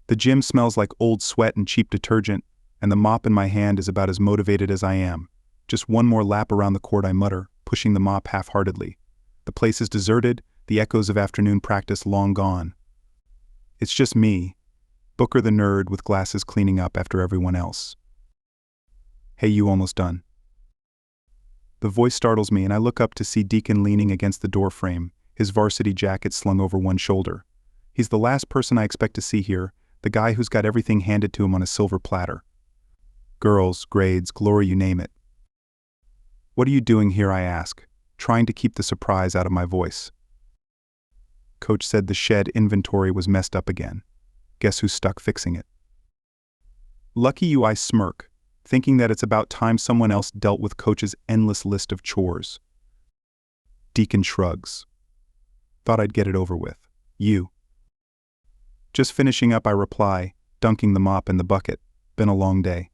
The gym smells like old sweat and cheap detergent, and the mop in my hand is about as motivated as I am. Just one more lap around the court, I mutter, pushing the mop half-heartedly. The place is deserted, the echoes of afternoon practice long gone. It's just me, Booker the nerd with glasses, cleaning up after everyone else. "Hey, you almost done?" The voice startles me, and I look up to see Deacon leaning against the door frame, his varsity jacket slung over one shoulder. He's the last person I expect to see here, the guy who's got everything handed to him on a silver platter. Girls, grades, glory, you name it. "What are you doing here?" I ask, trying to keep the surprise out of my voice. "Coach said the shed inventory was messed up again. Guess who's stuck fixing it?" "Lucky you," I smirk, thinking that it's about time someone else dealt with Coach's endless list of chores. Deacon shrugs. "Thought I'd get it over with. You?" "Just finishing up," I reply, dunking the mop in the bucket. "Been a long day."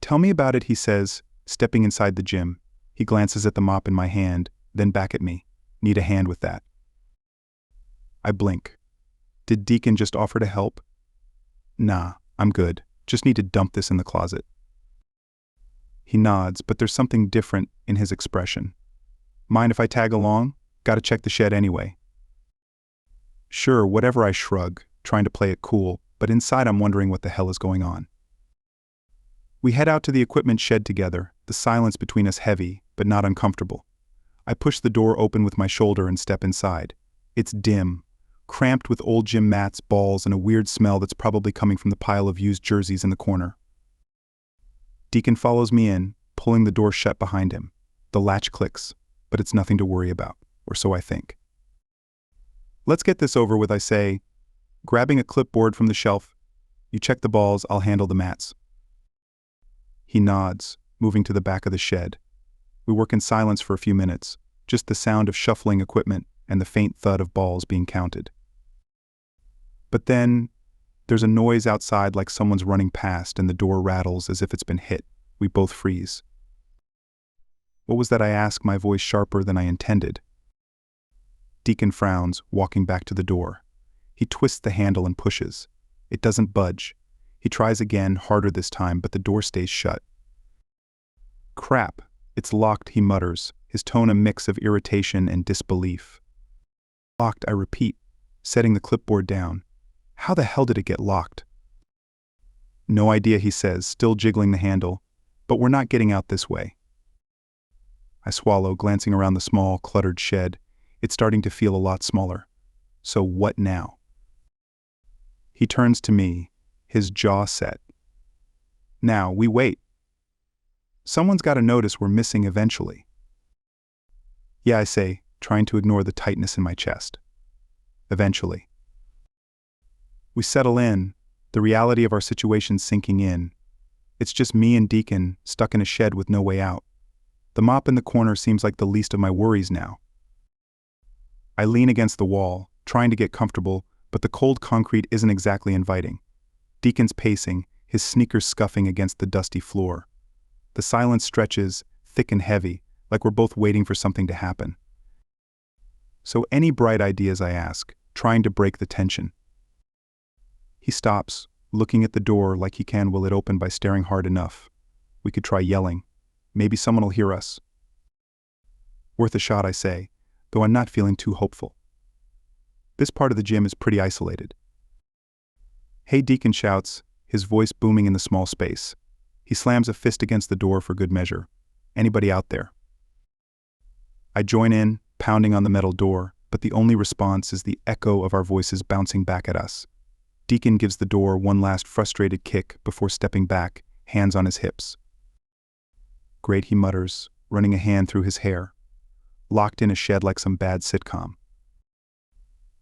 "Tell me about it," he says, stepping inside the gym. He glances at the mop in my hand, then back at me. "Need a hand with that?" I blink. Did Deacon just offer to help? "Nah, I'm good. Just need to dump this in the closet." He nods, but there's something different in his expression. "Mind if I tag along? Gotta check the shed anyway." "Sure, whatever," I shrug, trying to play it cool, but inside I'm wondering what the hell is going on. We head out to the equipment shed together, the silence between us heavy, but not uncomfortable. I push the door open with my shoulder and step inside. It's dim, cramped with old gym mats, balls, and a weird smell that's probably coming from the pile of used jerseys in the corner. Deacon follows me in, pulling the door shut behind him. The latch clicks, but it's nothing to worry about, or so I think. "Let's get this over with," I say, grabbing a clipboard from the shelf. "You check the balls, I'll handle the mats." He nods, moving to the back of the shed. We work in silence for a few minutes, just the sound of shuffling equipment and the faint thud of balls being counted. But then, there's a noise outside, like someone's running past, and the door rattles as if it's been hit. We both freeze. "What was that?" I ask, my voice sharper than I intended. Deacon frowns, walking back to the door. He twists the handle and pushes. It doesn't budge. He tries again, harder this time, but the door stays shut. "Crap, it's locked," he mutters, his tone a mix of irritation and disbelief. "Locked," I repeat, setting the clipboard down. "How the hell did it get locked?" "No idea," he says, still jiggling the handle, "but we're not getting out this way." I swallow, glancing around the small, cluttered shed. It's starting to feel a lot smaller. So what now? He turns to me, his jaw set. "Now, we wait. Someone's got to notice we're missing eventually." "Yeah," I say, trying to ignore the tightness in my chest. "Eventually." We settle in, the reality of our situation sinking in. It's just me and Deacon, stuck in a shed with no way out. The mop in the corner seems like the least of my worries now. I lean against the wall, trying to get comfortable, but the cold concrete isn't exactly inviting. Deacon's pacing, his sneakers scuffing against the dusty floor. The silence stretches, thick and heavy, like we're both waiting for something to happen. "So any bright ideas?" I ask, trying to break the tension. He stops, looking at the door like he can will it open by staring hard enough. We could try yelling. Maybe someone will hear us. "Worth a shot," I say, though I'm not feeling too hopeful. This part of the gym is pretty isolated. "Hey," Deacon shouts, his voice booming in the small space. He slams a fist against the door for good measure. "Anybody out there?" I join in, pounding on the metal door, but the only response is the echo of our voices bouncing back at us. Deacon gives the door one last frustrated kick before stepping back, hands on his hips. "Great," he mutters, running a hand through his hair. "Locked in a shed like some bad sitcom."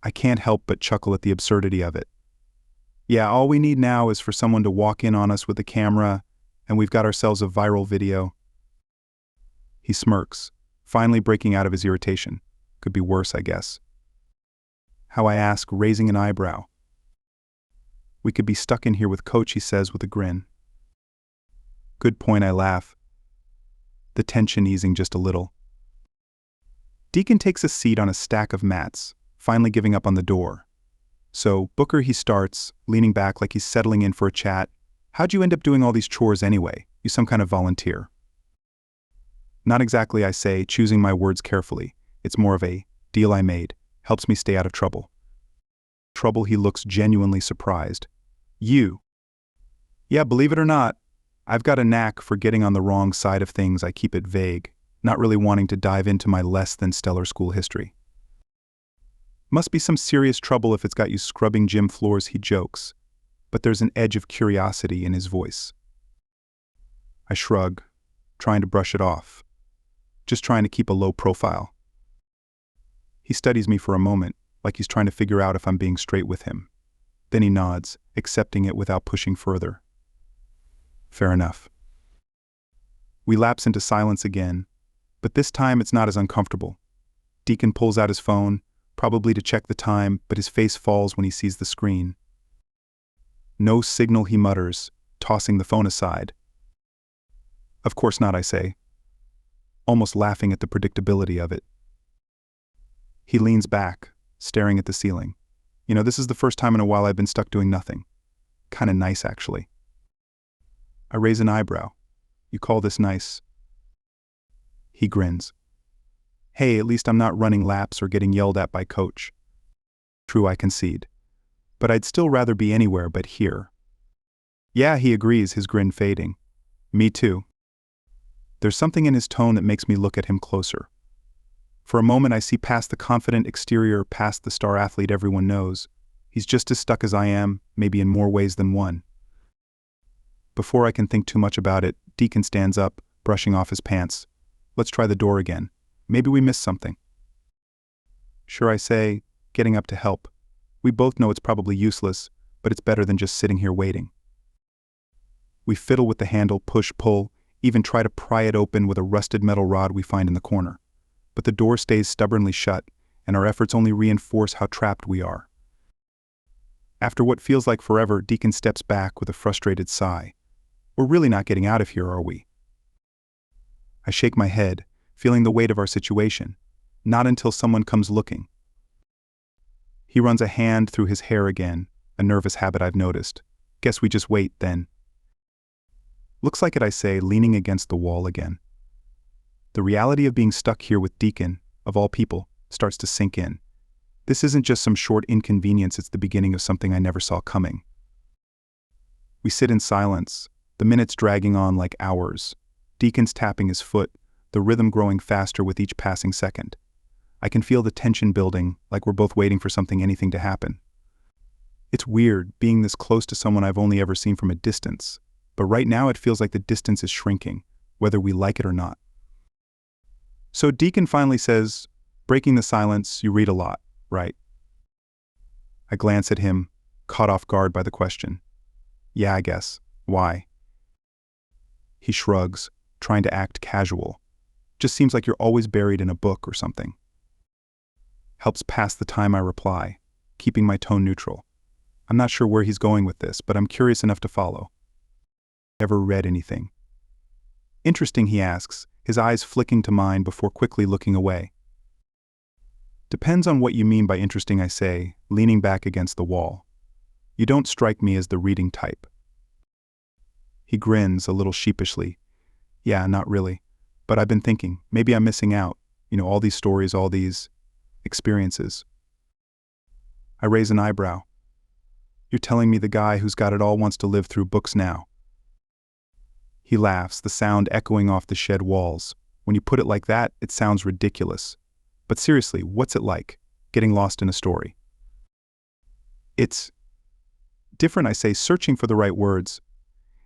I can't help but chuckle at the absurdity of it. "Yeah, all we need now is for someone to walk in on us with a camera, and we've got ourselves a viral video." He smirks, finally breaking out of his irritation. Could be worse, I guess. How, I ask, raising an eyebrow. "We could be stuck in here with Coach," he says with a grin. "Good point," I laugh, the tension easing just a little. Deacon takes a seat on a stack of mats, finally giving up on the door. So, Booker, he starts, leaning back like he's settling in for a chat. How'd you end up doing all these chores anyway? You some kind of volunteer? Not exactly, I say, choosing my words carefully. It's more of a deal I made. Helps me stay out of trouble. Trouble, he looks genuinely surprised. You? Yeah, believe it or not, I've got a knack for getting on the wrong side of things. I keep it vague, not really wanting to dive into my less than stellar school history. Must be some serious trouble if it's got you scrubbing gym floors, he jokes, but there's an edge of curiosity in his voice. I shrug, trying to brush it off, just trying to keep a low profile. He studies me for a moment, like he's trying to figure out if I'm being straight with him. Then he nods, accepting it without pushing further. Fair enough. We lapse into silence again, but this time it's not as uncomfortable. Deacon pulls out his phone, probably to check the time, but his face falls when he sees the screen. No signal, he mutters, tossing the phone aside. Of course not, I say, almost laughing at the predictability of it. He leans back, staring at the ceiling. This is the first time in a while I've been stuck doing nothing. Kinda nice, actually. I raise an eyebrow. You call this nice? He grins. Hey, at least I'm not running laps or getting yelled at by coach. True, I concede. But I'd still rather be anywhere but here. Yeah, he agrees, his grin fading. Me too. There's something in his tone that makes me look at him closer. For a moment I see past the confident exterior, past the star athlete everyone knows. He's just as stuck as I am, maybe in more ways than one. Before I can think too much about it, Deacon stands up, brushing off his pants. Let's try the door again. Maybe we missed something. Sure, I say, getting up to help. We both know it's probably useless, but it's better than just sitting here waiting. We fiddle with the handle, push, pull, even try to pry it open with a rusted metal rod we find in the corner. But the door stays stubbornly shut, and our efforts only reinforce how trapped we are. After what feels like forever, Deacon steps back with a frustrated sigh. We're really not getting out of here, are we? I shake my head, feeling the weight of our situation. Not until someone comes looking. He runs a hand through his hair again, a nervous habit I've noticed. Guess we just wait, then. Looks like it, I say, leaning against the wall again. The reality of being stuck here with Deacon, of all people, starts to sink in. This isn't just some short inconvenience, it's the beginning of something I never saw coming. We sit in silence, the minutes dragging on like hours. Deacon's tapping his foot, the rhythm growing faster with each passing second. I can feel the tension building, like we're both waiting for anything to happen. It's weird, being this close to someone I've only ever seen from a distance, but right now it feels like the distance is shrinking, whether we like it or not. So Deacon finally says, breaking the silence, you read a lot, right? I glance at him, caught off guard by the question. Yeah, I guess. Why? He shrugs, trying to act casual. Just seems like you're always buried in a book or something. Helps pass the time, I reply, keeping my tone neutral. I'm not sure where he's going with this, but I'm curious enough to follow. Ever read anything? Interesting, he asks, his eyes flicking to mine before quickly looking away. Depends on what you mean by interesting, I say, leaning back against the wall. You don't strike me as the reading type. He grins a little sheepishly. Yeah, not really. But I've been thinking, maybe I'm missing out. All these stories, all these experiences. I raise an eyebrow. You're telling me the guy who's got it all wants to live through books now? He laughs, the sound echoing off the shed walls. When you put it like that, it sounds ridiculous. But seriously, what's it like, getting lost in a story? It's different, I say, searching for the right words.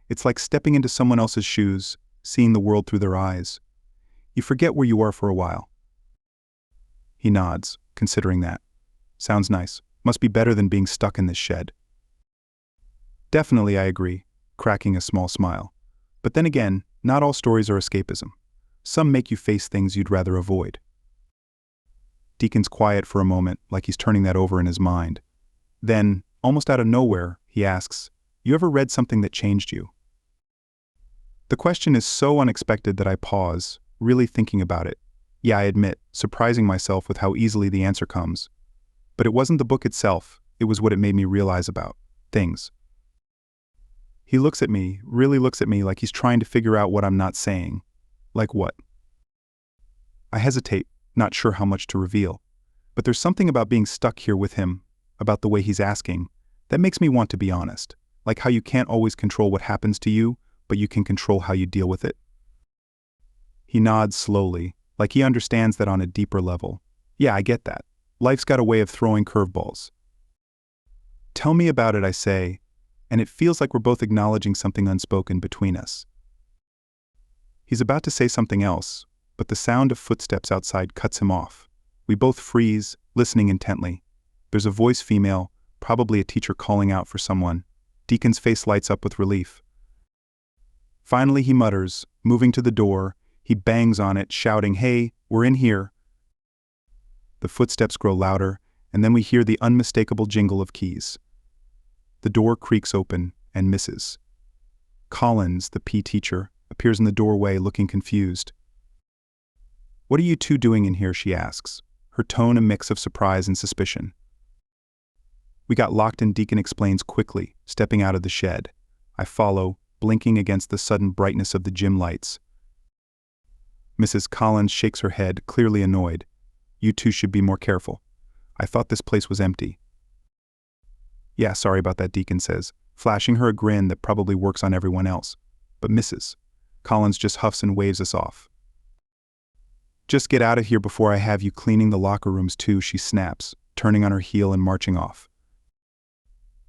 It's like stepping into someone else's shoes, seeing the world through their eyes. You forget where you are for a while. He nods, considering that. Sounds nice. Must be better than being stuck in this shed. Definitely, I agree, cracking a small smile. But then again, not all stories are escapism. Some make you face things you'd rather avoid. Deacon's quiet for a moment, like he's turning that over in his mind. Then, almost out of nowhere, he asks, you ever read something that changed you? The question is so unexpected that I pause, really thinking about it. Yeah, I admit, surprising myself with how easily the answer comes. But it wasn't the book itself, It was what it made me realize about things. He looks at me, really looks at me like he's trying to figure out what I'm not saying. Like what? I hesitate, not sure how much to reveal. But there's something about being stuck here with him, about the way he's asking, that makes me want to be honest. Like how you can't always control what happens to you, but you can control how you deal with it. He nods slowly, like he understands that on a deeper level. Yeah, I get that. Life's got a way of throwing curveballs. Tell me about it, I say, and it feels like we're both acknowledging something unspoken between us. He's about to say something else, but the sound of footsteps outside cuts him off. We both freeze, listening intently. There's a voice, female, probably a teacher calling out for someone. Deacon's face lights up with relief. Finally he mutters, moving to the door. He bangs on it, shouting, "Hey, we're in here." The footsteps grow louder, and then we hear the unmistakable jingle of keys. The door creaks open and misses. Collins, the PE teacher, appears in the doorway looking confused. "What are you two doing in here?" she asks, her tone a mix of surprise and suspicion. "We got locked in," Deacon explains quickly, stepping out of the shed. I follow, blinking against the sudden brightness of the gym lights. Mrs. Collins shakes her head, clearly annoyed. "You two should be more careful. I thought this place was empty." "Yeah, sorry about that," Deacon says, flashing her a grin that probably works on everyone else. But Mrs. Collins just huffs and waves us off. "Just get out of here before I have you cleaning the locker rooms too," she snaps, turning on her heel and marching off.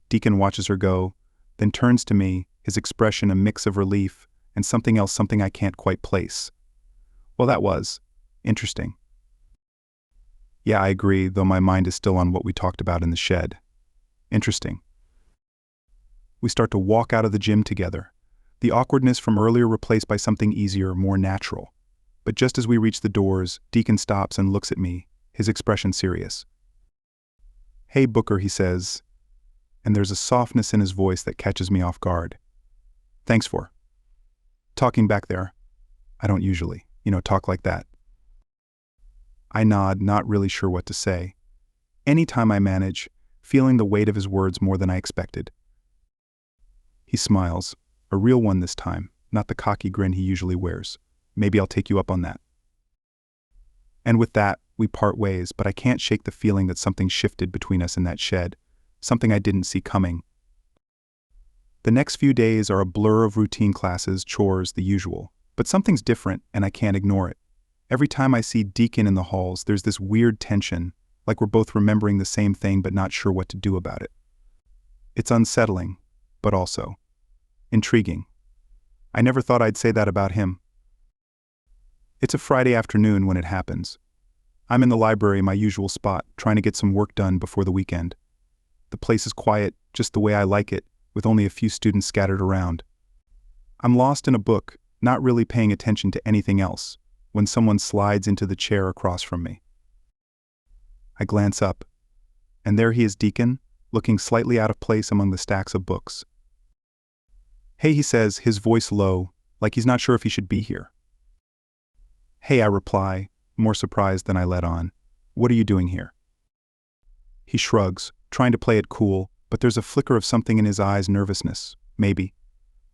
Deacon watches her go, then turns to me, his expression a mix of relief and something else, something I can't quite place. "Well, that was interesting." "Yeah, I agree, though my mind is still on what we talked about in the shed." "Interesting." We start to walk out of the gym together, the awkwardness from earlier replaced by something easier, more natural. But just as we reach the doors, Deacon stops and looks at me, his expression serious. "Hey, Booker," he says, and there's a softness in his voice that catches me off guard. "Thanks for talking back there. I don't usually, talk like that." I nod, not really sure what to say. Anytime I manage, feeling the weight of his words more than I expected. He smiles, a real one this time, not the cocky grin he usually wears. "Maybe I'll take you up on that." And with that, we part ways, but I can't shake the feeling that something shifted between us in that shed, something I didn't see coming. The next few days are a blur of routine classes, chores, the usual, but something's different and I can't ignore it. Every time I see Deacon in the halls, there's this weird tension, like we're both remembering the same thing but not sure what to do about it. It's unsettling, but also intriguing. I never thought I'd say that about him. It's a Friday afternoon when it happens. I'm in the library, my usual spot, trying to get some work done before the weekend. The place is quiet, just the way I like it, with only a few students scattered around. I'm lost in a book, not really paying attention to anything else, when someone slides into the chair across from me. I glance up, and there he is, Deacon, looking slightly out of place among the stacks of books. "Hey," he says, his voice low, like he's not sure if he should be here. "Hey," I reply, more surprised than I let on. "What are you doing here?" He shrugs, trying to play it cool, but there's a flicker of something in his eyes, nervousness, maybe.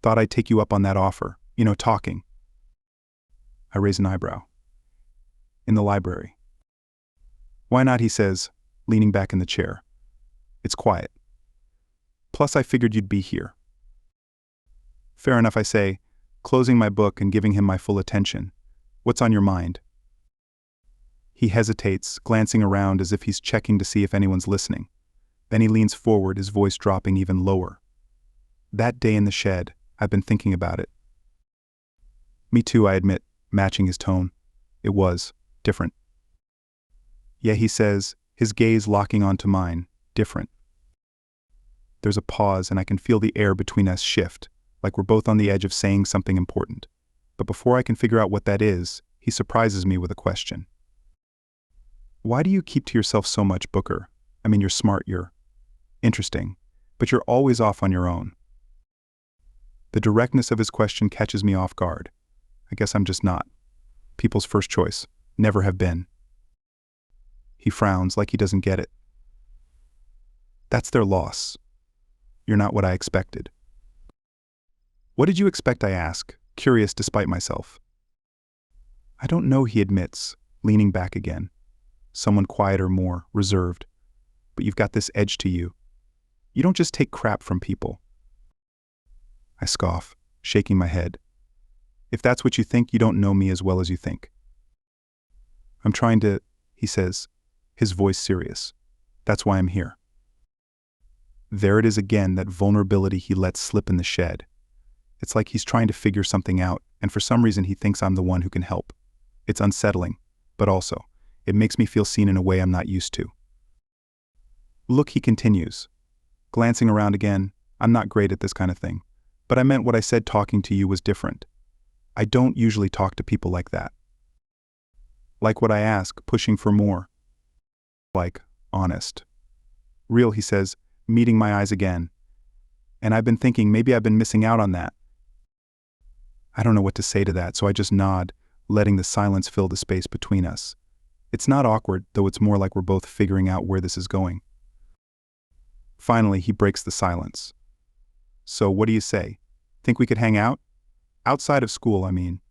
"Thought I'd take you up on that offer, talking." I raise an eyebrow. "In the library." "Why not?" he says, leaning back in the chair. "It's quiet. Plus I figured you'd be here." "Fair enough," I say, closing my book and giving him my full attention. "What's on your mind?" He hesitates, glancing around as if he's checking to see if anyone's listening. Then he leans forward, his voice dropping even lower. "That day in the shed, I've been thinking about it." "Me too," I admit, matching his tone. "It was different." "Yeah," he says, his gaze locking onto mine. "Different." There's a pause and I can feel the air between us shift, like we're both on the edge of saying something important. But before I can figure out what that is, he surprises me with a question. "Why do you keep to yourself so much, Booker? I mean, you're smart, you're interesting, but you're always off on your own." The directness of his question catches me off guard. I guess I'm just not people's first choice. Never have been. He frowns like he doesn't get it. That's their loss. You're not what I expected. What did you expect, I ask, curious despite myself. I don't know, he admits, leaning back again. Someone quieter, more reserved. But you've got this edge to you. You don't just take crap from people. I scoff, shaking my head. If that's what you think, you don't know me as well as you think. I'm trying to, he says, his voice serious. That's why I'm here. There it is again, that vulnerability he lets slip in the shed. It's like he's trying to figure something out, and for some reason he thinks I'm the one who can help. It's unsettling, but also, it makes me feel seen in a way I'm not used to. Look, he continues, glancing around again. I'm not great at this kind of thing, but I meant what I said. Talking to you was different. I don't usually talk to people like that. Like what I ask, pushing for more. Like, honest. Real, he says, meeting my eyes again. And I've been thinking maybe I've been missing out on that. I don't know what to say to that, so I just nod, letting the silence fill the space between us. It's not awkward, though it's more like we're both figuring out where this is going. Finally, he breaks the silence. So what do you say? Think we could hang out? Outside of school, I mean.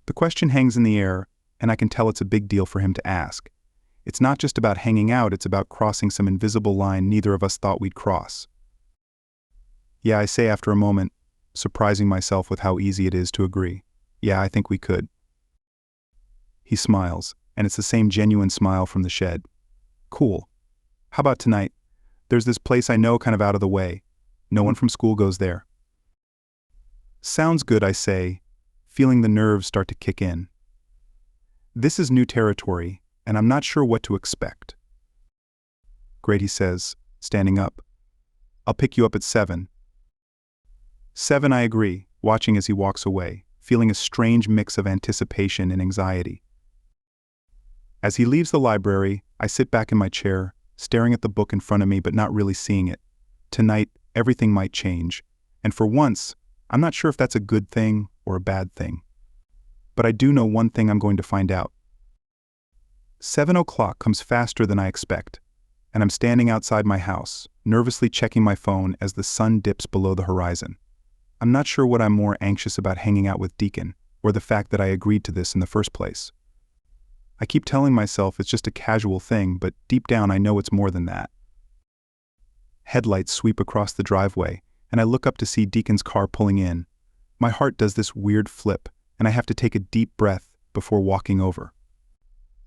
The question hangs in the air, and I can tell it's a big deal for him to ask. It's not just about hanging out, it's about crossing some invisible line neither of us thought we'd cross. Yeah, I say after a moment, surprising myself with how easy it is to agree. Yeah, I think we could. He smiles, and it's the same genuine smile from the shed. Cool. How about tonight? There's this place I know, kind of out of the way. No one from school goes there. Sounds good, I say, feeling the nerves start to kick in. This is new territory, and I'm not sure what to expect. Great, he says, standing up. I'll pick you up at 7. 7, I agree, watching as he walks away, feeling a strange mix of anticipation and anxiety. As he leaves the library, I sit back in my chair, staring at the book in front of me but not really seeing it. Tonight, everything might change, and for once, I'm not sure if that's a good thing or a bad thing. But I do know one thing I'm going to find out. 7 o'clock comes faster than I expect, and I'm standing outside my house, nervously checking my phone as the sun dips below the horizon. I'm not sure what I'm more anxious about, hanging out with Deacon, or the fact that I agreed to this in the first place. I keep telling myself it's just a casual thing, but deep down I know it's more than that. Headlights sweep across the driveway, and I look up to see Deacon's car pulling in. My heart does this weird flip, and I have to take a deep breath before walking over.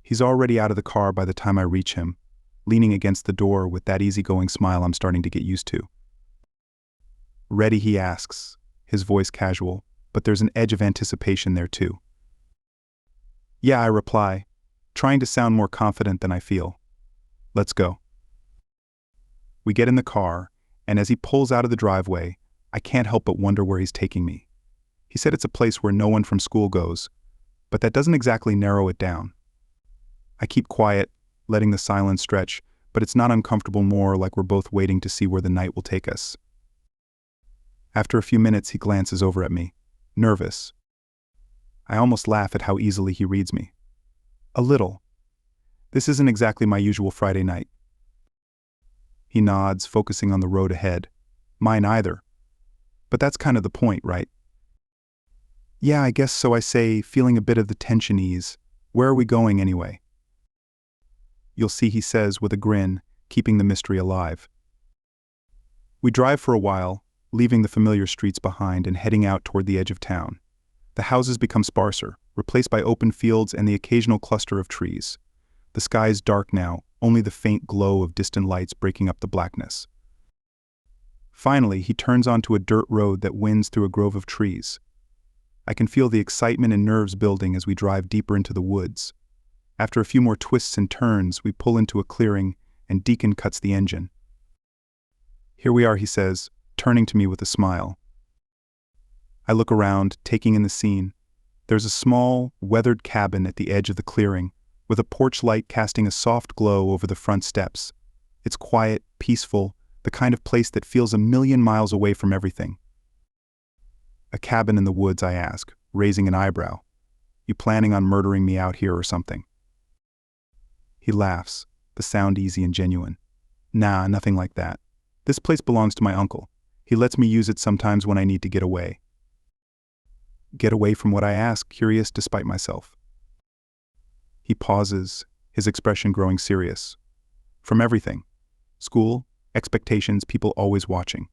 He's already out of the car by the time I reach him, leaning against the door with that easygoing smile I'm starting to get used to. Ready, he asks, his voice casual, but there's an edge of anticipation there too. Yeah, I reply, trying to sound more confident than I feel. Let's go. We get in the car, and as he pulls out of the driveway, I can't help but wonder where he's taking me. He said it's a place where no one from school goes, but that doesn't exactly narrow it down. I keep quiet, letting the silence stretch, but it's not uncomfortable, more like we're both waiting to see where the night will take us. After a few minutes, he glances over at me, nervous. I almost laugh at how easily he reads me. A little. This isn't exactly my usual Friday night. He nods, focusing on the road ahead. Mine either. But that's kind of the point, right? Yeah, I guess so, I say, feeling a bit of the tension ease. Where are we going anyway? You'll see, he says with a grin, keeping the mystery alive. We drive for a while, leaving the familiar streets behind and heading out toward the edge of town. The houses become sparser, replaced by open fields and the occasional cluster of trees. The sky is dark now, only the faint glow of distant lights breaking up the blackness. Finally, he turns onto a dirt road that winds through a grove of trees. I can feel the excitement and nerves building as we drive deeper into the woods. After a few more twists and turns, we pull into a clearing, and Deacon cuts the engine. Here we are, he says, turning to me with a smile. I look around, taking in the scene. There's a small, weathered cabin at the edge of the clearing, with a porch light casting a soft glow over the front steps. It's quiet, peaceful, the kind of place that feels a million miles away from everything. A cabin in the woods, I ask, raising an eyebrow. You planning on murdering me out here or something? He laughs, the sound easy and genuine. Nah, nothing like that. This place belongs to my uncle. He lets me use it sometimes when I need to get away. Get away from what I ask, curious despite myself. He pauses, his expression growing serious. From everything. School, expectations, people always watching.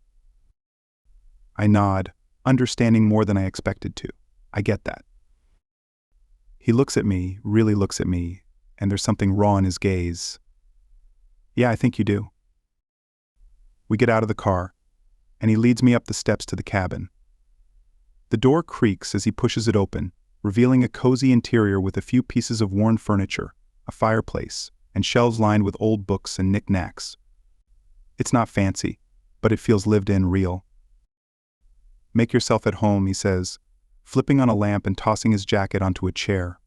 I nod, understanding more than I expected to. I get that. He looks at me, really looks at me, and there's something raw in his gaze. Yeah, I think you do. We get out of the car, and he leads me up the steps to the cabin. The door creaks as he pushes it open, revealing a cozy interior with a few pieces of worn furniture, a fireplace, and shelves lined with old books and knickknacks. It's not fancy, but it feels lived in, real. Make yourself at home, he says, flipping on a lamp and tossing his jacket onto a chair.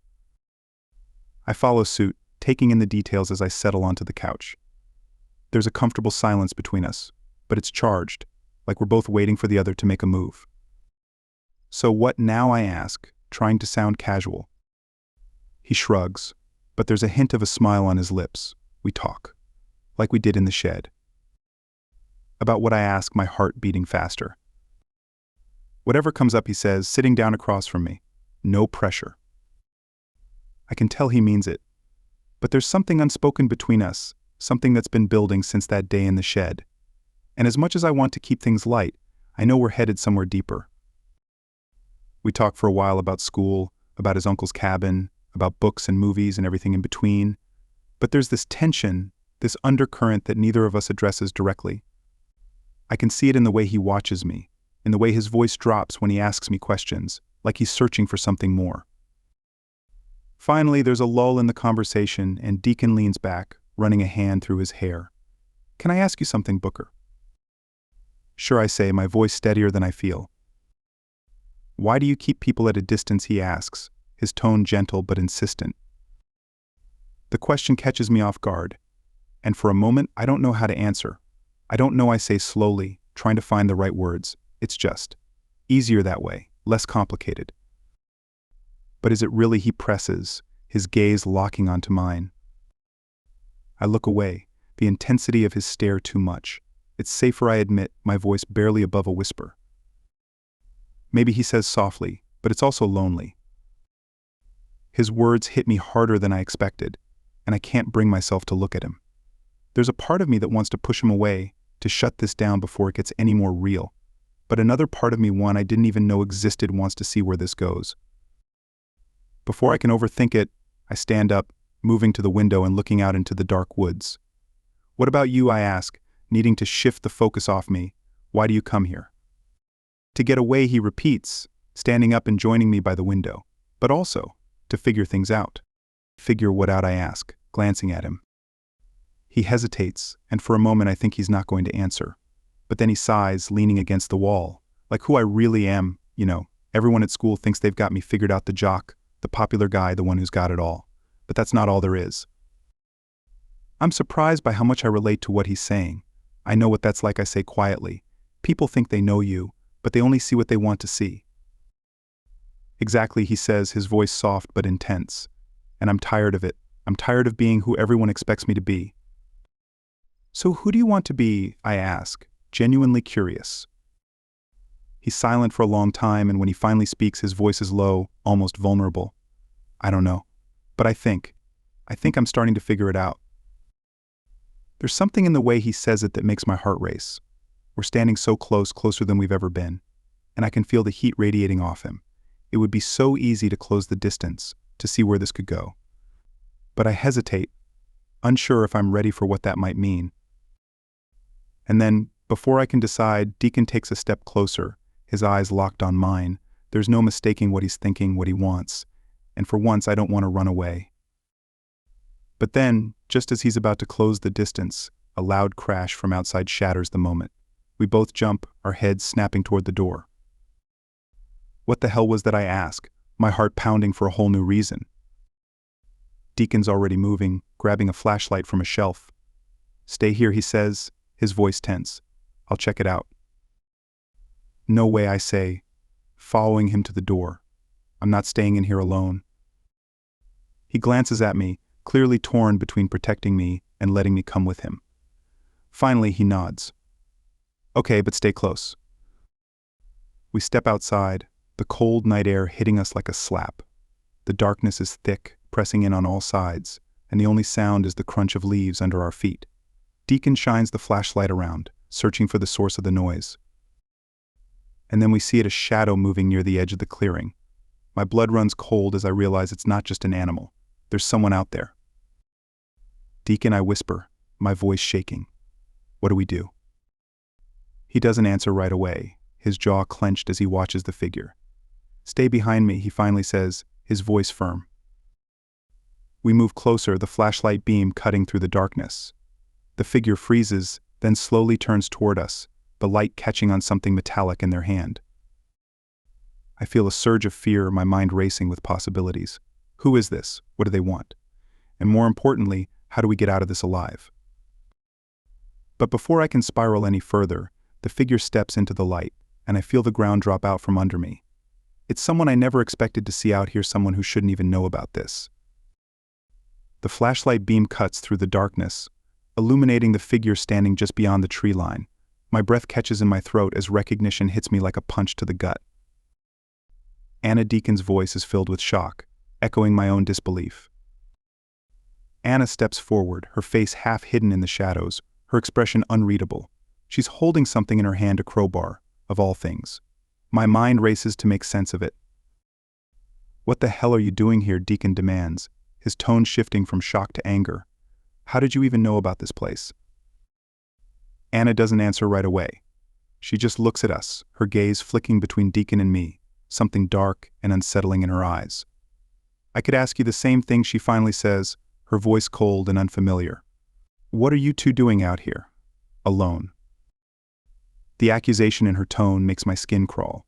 I follow suit, taking in the details as I settle onto the couch. There's a comfortable silence between us, but it's charged, like we're both waiting for the other to make a move. So what now, I ask, trying to sound casual. He shrugs, but there's a hint of a smile on his lips. We talk, like we did in the shed. About what I ask, my heart beating faster. Whatever comes up, he says, sitting down across from me. No pressure. I can tell he means it. But there's something unspoken between us, something that's been building since that day in the shed. And as much as I want to keep things light, I know we're headed somewhere deeper. We talk for a while about school, about his uncle's cabin, about books and movies and everything in between. But there's this tension, this undercurrent that neither of us addresses directly. I can see it in the way he watches me, in the way his voice drops when he asks me questions, like he's searching for something more. Finally, there's a lull in the conversation, and Deacon leans back, running a hand through his hair. Can I ask you something, Booker? Sure, I say, my voice steadier than I feel. Why do you keep people at a distance, he asks, his tone gentle but insistent. The question catches me off guard, and for a moment I don't know how to answer. I don't know, I say slowly, trying to find the right words. It's just easier that way, less complicated. But is it really, he presses, his gaze locking onto mine. I look away, the intensity of his stare too much. It's safer, I admit, my voice barely above a whisper. Maybe, he says softly, but it's also lonely. His words hit me harder than I expected, and I can't bring myself to look at him. There's a part of me that wants to push him away, to shut this down before it gets any more real. But another part of me, one I didn't even know existed, wants to see where this goes. Before I can overthink it, I stand up, moving to the window and looking out into the dark woods. What about you, I ask, needing to shift the focus off me. Why do you come here? To get away, he repeats, standing up and joining me by the window, but also to figure things out. Figure what out, I ask, glancing at him. He hesitates, and for a moment I think he's not going to answer. But then he sighs, leaning against the wall, like who I really am. You know, everyone at school thinks they've got me figured out, the jock, the popular guy, the one who's got it all. But that's not all there is. I'm surprised by how much I relate to what he's saying. I know what that's like, I say quietly. People think they know you, but they only see what they want to see. Exactly, he says, his voice soft but intense. And I'm tired of it. I'm tired of being who everyone expects me to be. So who do you want to be, I ask, genuinely curious. He's silent for a long time, and when he finally speaks, his voice is low, almost vulnerable. I don't know. But I think I'm starting to figure it out. There's something in the way he says it that makes my heart race. We're standing so close, closer than we've ever been, and I can feel the heat radiating off him. It would be so easy to close the distance, to see where this could go. But I hesitate, unsure if I'm ready for what that might mean. And then, before I can decide, Deacon takes a step closer, his eyes locked on mine. There's no mistaking what he's thinking, what he wants, and for once I don't want to run away. But then, just as he's about to close the distance, a loud crash from outside shatters the moment. We both jump, our heads snapping toward the door. What the hell was that, I ask, my heart pounding for a whole new reason. Deacon's already moving, grabbing a flashlight from a shelf. Stay here, he says, his voice tense. I'll check it out. No way, I say, following him to the door. I'm not staying in here alone. He glances at me, clearly torn between protecting me and letting me come with him. Finally, he nods. Okay, but stay close. We step outside, the cold night air hitting us like a slap. The darkness is thick, pressing in on all sides, and the only sound is the crunch of leaves under our feet. Deacon shines the flashlight around, searching for the source of the noise. And then we see it a shadow moving near the edge of the clearing. My blood runs cold as I realize it's not just an animal. There's someone out there. Deacon, I whisper, my voice shaking. What do we do? He doesn't answer right away, his jaw clenched as he watches the figure. Stay behind me, he finally says, his voice firm. We move closer, the flashlight beam cutting through the darkness. The figure freezes, then slowly turns toward us, the light catching on something metallic in their hand. I feel a surge of fear, my mind racing with possibilities. Who is this? What do they want? And more importantly, how do we get out of this alive? But before I can spiral any further, the figure steps into the light, and I feel the ground drop out from under me. It's someone I never expected to see out here, someone who shouldn't even know about this. The flashlight beam cuts through the darkness, illuminating the figure standing just beyond the tree line. My breath catches in my throat as recognition hits me like a punch to the gut. Anna Deacon's voice is filled with shock, echoing my own disbelief. Anna steps forward, her face half hidden in the shadows, her expression unreadable. She's holding something in her hand, a crowbar, of all things. My mind races to make sense of it. What the hell are you doing here? Deacon demands, his tone shifting from shock to anger. How did you even know about this place? Anna doesn't answer right away. She just looks at us, her gaze flicking between Deacon and me, something dark and unsettling in her eyes. I could ask you the same thing, she finally says, her voice cold and unfamiliar. What are you two doing out here? Alone. The accusation in her tone makes my skin crawl.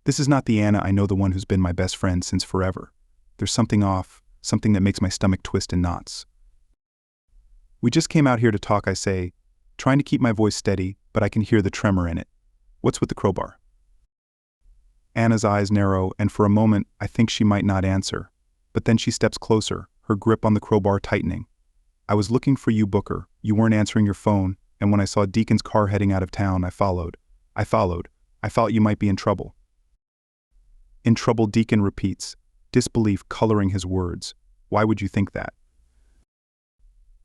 This is not the Anna I know, the one who's been my best friend since forever. There's something off, something that makes my stomach twist in knots. We just came out here to talk, I say, trying to keep my voice steady, but I can hear the tremor in it. What's with the crowbar? Anna's eyes narrow, and for a moment I think she might not answer, but then she steps closer, her grip on the crowbar tightening. I was looking for you, Booker. You weren't answering your phone, and when I saw Deacon's car heading out of town, I followed. I thought you might be in trouble. In trouble, Deacon repeats, disbelief coloring his words. Why would you think that?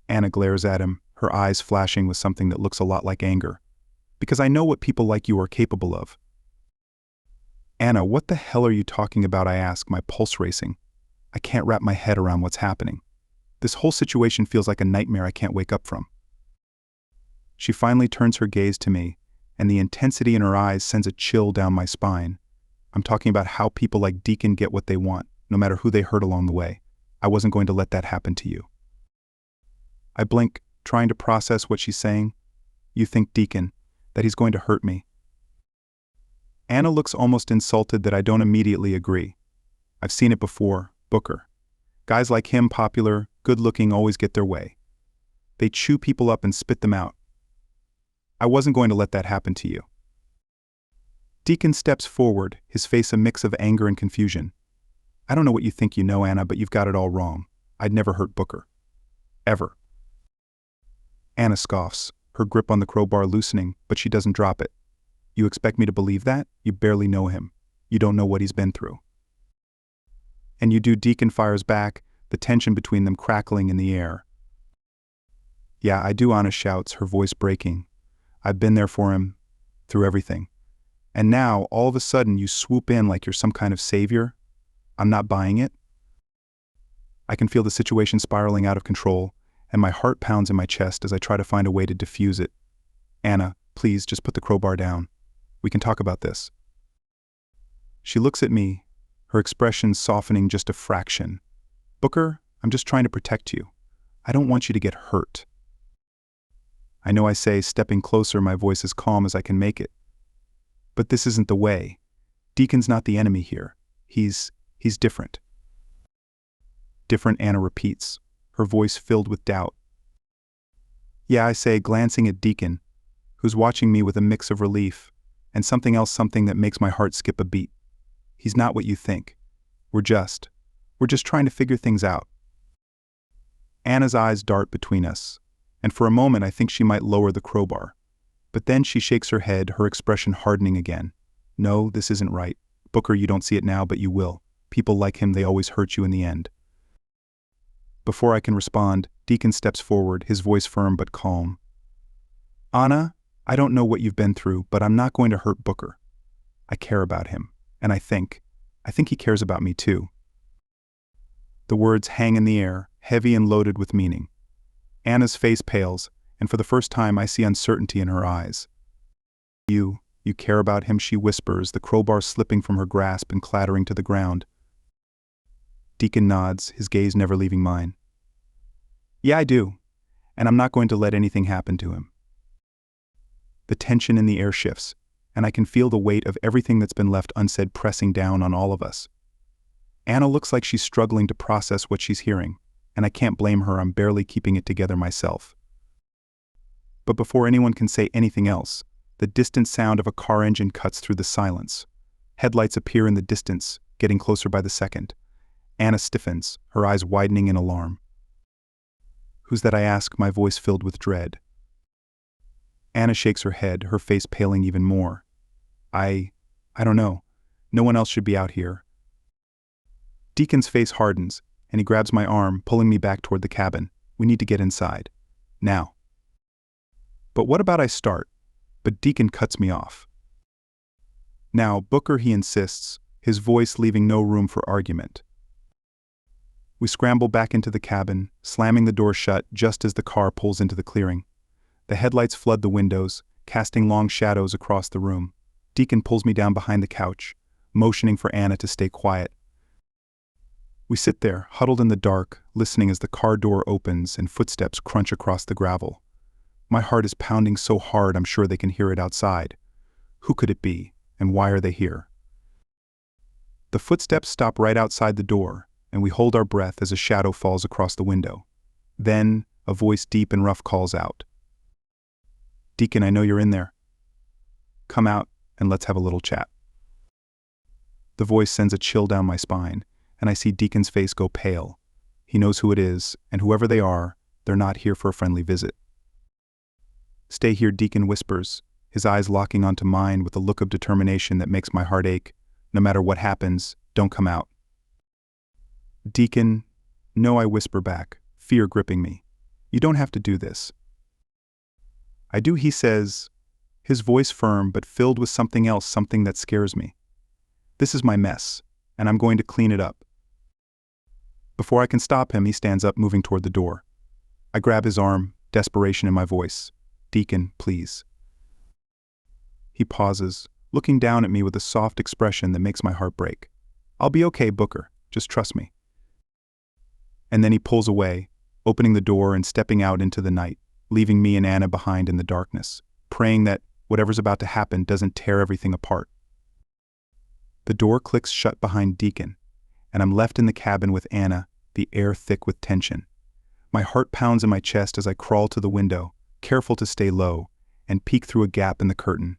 Anna glares at him, her eyes flashing with something that looks a lot like anger. Because I know what people like you are capable of. Anna, what the hell are you talking about? I ask, my pulse racing. I can't wrap my head around what's happening. This whole situation feels like a nightmare I can't wake up from. She finally turns her gaze to me, and the intensity in her eyes sends a chill down my spine. I'm talking about how people like Deacon get what they want, no matter who they hurt along the way. I wasn't going to let that happen to you. I blink, trying to process what she's saying. You think, Deacon, that he's going to hurt me? Anna looks almost insulted that I don't immediately agree. I've seen it before, Booker. Guys like him, popular, good-looking, always get their way. They chew people up and spit them out. I wasn't going to let that happen to you. Deacon steps forward, his face a mix of anger and confusion. I don't know what you think you know, Anna, but you've got it all wrong. I'd never hurt Booker. Ever. Anna scoffs, her grip on the crowbar loosening, but she doesn't drop it. You expect me to believe that? You barely know him. You don't know what he's been through. And you do, Deacon fires back, the tension between them crackling in the air. Yeah, I do, Anna shouts, her voice breaking. I've been there for him, through everything. And now, all of a sudden, you swoop in like you're some kind of savior? I'm not buying it. I can feel the situation spiraling out of control, and my heart pounds in my chest as I try to find a way to diffuse it. Anna, please, just put the crowbar down. We can talk about this. She looks at me, her expression softening just a fraction. Booker, I'm just trying to protect you. I don't want you to get hurt. I know, I say, stepping closer, my voice as calm as I can make it. But this isn't the way. Deacon's not the enemy here. He's different. Different, Anna repeats, her voice filled with doubt. Yeah, I say, glancing at Deacon, who's watching me with a mix of relief and something else, something that makes my heart skip a beat. He's not what you think. We're just trying to figure things out. Anna's eyes dart between us, and for a moment I think she might lower the crowbar. But then she shakes her head, her expression hardening again. No, this isn't right. Booker, you don't see it now, but you will. People like him, they always hurt you in the end. Before I can respond, Deacon steps forward, his voice firm but calm. Anna, I don't know what you've been through, but I'm not going to hurt Booker. I care about him, and I think he cares about me too. The words hang in the air, heavy and loaded with meaning. Anna's face pales, and for the first time I see uncertainty in her eyes. You care about him, she whispers, the crowbar slipping from her grasp and clattering to the ground. Deacon nods, his gaze never leaving mine. Yeah, I do, and I'm not going to let anything happen to him. The tension in the air shifts, and I can feel the weight of everything that's been left unsaid pressing down on all of us. Anna looks like she's struggling to process what she's hearing, and I can't blame her, I'm barely keeping it together myself. But before anyone can say anything else, the distant sound of a car engine cuts through the silence. Headlights appear in the distance, getting closer by the second. Anna stiffens, her eyes widening in alarm. Who's that, I ask, my voice filled with dread. Anna shakes her head, her face paling even more. I don't know. No one else should be out here. Deacon's face hardens, and he grabs my arm, pulling me back toward the cabin. We need to get inside. Now. But what about I start? But Deacon cuts me off. Now, Booker, he insists, his voice leaving no room for argument. We scramble back into the cabin, slamming the door shut just as the car pulls into the clearing. The headlights flood the windows, casting long shadows across the room. Deacon pulls me down behind the couch, motioning for Anna to stay quiet. We sit there, huddled in the dark, listening as the car door opens and footsteps crunch across the gravel. My heart is pounding so hard I'm sure they can hear it outside. Who could it be, and why are they here? The footsteps stop right outside the door, and we hold our breath as a shadow falls across the window. Then, a voice deep and rough calls out. Deacon, I know you're in there. Come out, and let's have a little chat. The voice sends a chill down my spine, and I see Deacon's face go pale. He knows who it is, and whoever they are, they're not here for a friendly visit. Stay here, Deacon whispers, his eyes locking onto mine with a look of determination that makes my heart ache. No matter what happens, don't come out. Deacon, no, I whisper back, fear gripping me. You don't have to do this. I do, he says, his voice firm but filled with something else, something that scares me. This is my mess, and I'm going to clean it up. Before I can stop him, he stands up, moving toward the door. I grab his arm, desperation in my voice. Deacon, please. He pauses, looking down at me with a soft expression that makes my heart break. I'll be okay, Booker. Just trust me. And then he pulls away, opening the door and stepping out into the night, leaving me and Anna behind in the darkness, praying that whatever's about to happen doesn't tear everything apart. The door clicks shut behind Deacon, and I'm left in the cabin with Anna, the air thick with tension. My heart pounds in my chest as I crawl to the window, careful to stay low, and peek through a gap in the curtain.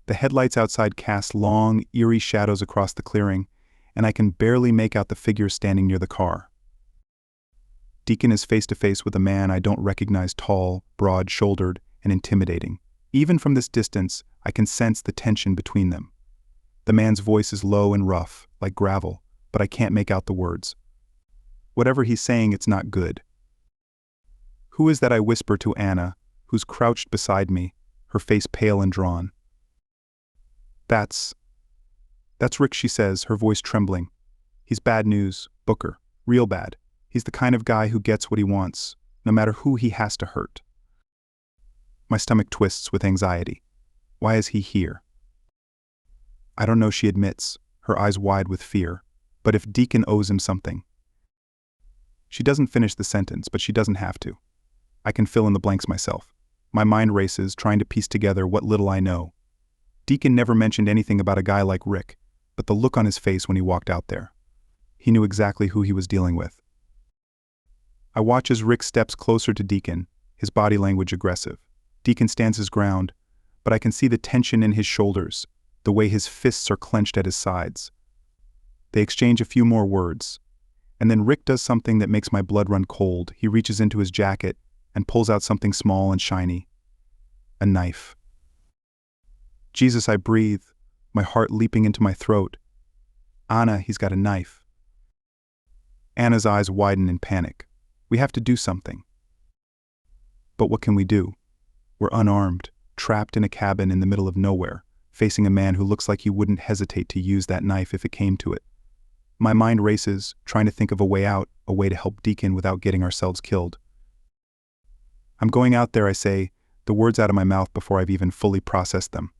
The headlights outside cast long, eerie shadows across the clearing, and I can barely make out the figures standing near the car. Deacon is face to face with a man I don't recognize, tall, broad-shouldered, and intimidating. Even from this distance, I can sense the tension between them. The man's voice is low and rough, like gravel, but I can't make out the words. Whatever he's saying, it's not good. Who is that, I whisper to Anna, who's crouched beside me, her face pale and drawn. That's Rick, she says, her voice trembling. He's bad news, Booker, real bad. He's the kind of guy who gets what he wants, no matter who he has to hurt. My stomach twists with anxiety. Why is he here? I don't know, she admits, her eyes wide with fear, but if Deacon owes him something. She doesn't finish the sentence, but she doesn't have to. I can fill in the blanks myself. My mind races, trying to piece together what little I know. Deacon never mentioned anything about a guy like Rick, but the look on his face when he walked out there. He knew exactly who he was dealing with. I watch as Rick steps closer to Deacon, his body language aggressive. Deacon stands his ground, but I can see the tension in his shoulders, the way his fists are clenched at his sides. They exchange a few more words, and then Rick does something that makes my blood run cold. He reaches into his jacket and pulls out something small and shiny. A knife. Jesus, I breathe, my heart leaping into my throat. Anna, he's got a knife. Anna's eyes widen in panic. We have to do something. But what can we do? We're unarmed, trapped in a cabin in the middle of nowhere, facing a man who looks like he wouldn't hesitate to use that knife if it came to it. My mind races, trying to think of a way out, a way to help Deacon without getting ourselves killed. I'm going out there, I say, the words out of my mouth before I've even fully processed them.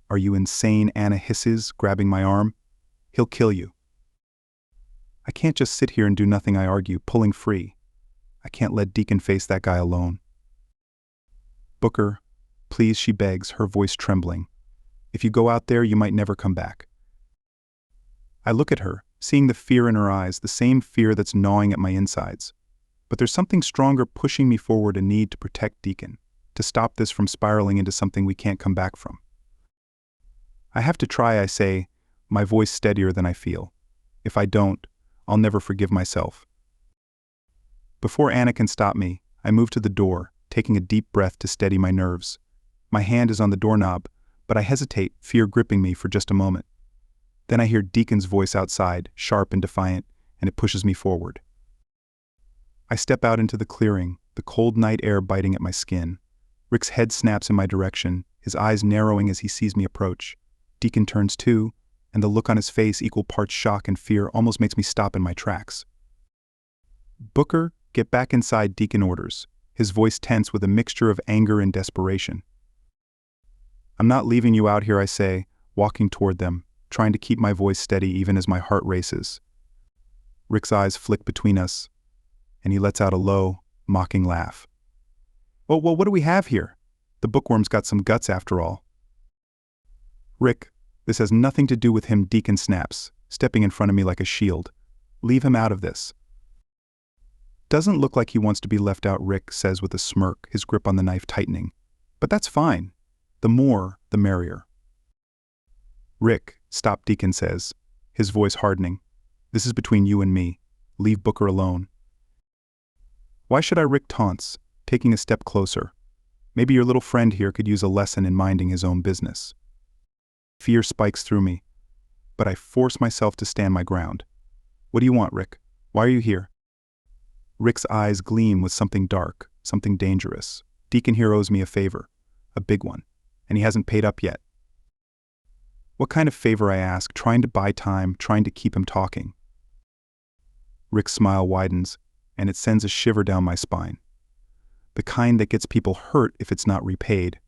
Are you insane? Anna hisses, grabbing my arm. He'll kill you. I can't just sit here and do nothing, I argue, pulling free. I can't let Deacon face that guy alone. Booker, please, she begs, her voice trembling. If you go out there, you might never come back. I look at her, seeing the fear in her eyes, the same fear that's gnawing at my insides. But there's something stronger pushing me forward, a need to protect Deacon, to stop this from spiraling into something we can't come back from. I have to try, I say, my voice steadier than I feel. If I don't, I'll never forgive myself. Before Anna can stop me, I move to the door, taking a deep breath to steady my nerves. My hand is on the doorknob, but I hesitate, fear gripping me for just a moment. Then I hear Deacon's voice outside, sharp and defiant, and it pushes me forward. I step out into the clearing, the cold night air biting at my skin. Rick's head snaps in my direction, his eyes narrowing as he sees me approach. Deacon turns too, and the look on his face, equal parts shock and fear, almost makes me stop in my tracks. Booker, get back inside, Deacon orders, his voice tense with a mixture of anger and desperation. I'm not leaving you out here, I say, walking toward them, trying to keep my voice steady even as my heart races. Rick's eyes flick between us, and he lets out a low, mocking laugh. Well, what do we have here? The bookworm's got some guts after all. Rick, this has nothing to do with him, Deacon snaps, stepping in front of me like a shield. Leave him out of this. Doesn't look like he wants to be left out, Rick says with a smirk, his grip on the knife tightening. But that's fine. The more, the merrier. Rick, stop, Deacon says, his voice hardening. This is between you and me. Leave Booker alone. Why should I? Rick taunts, taking a step closer. Maybe your little friend here could use a lesson in minding his own business. Fear spikes through me, but I force myself to stand my ground. What do you want, Rick? Why are you here? Rick's eyes gleam with something dark, something dangerous. Deacon here owes me a favor, a big one, and he hasn't paid up yet. What kind of favor, I ask, trying to buy time, trying to keep him talking. Rick's smile widens, and it sends a shiver down my spine. The kind that gets people hurt if it's not repaid.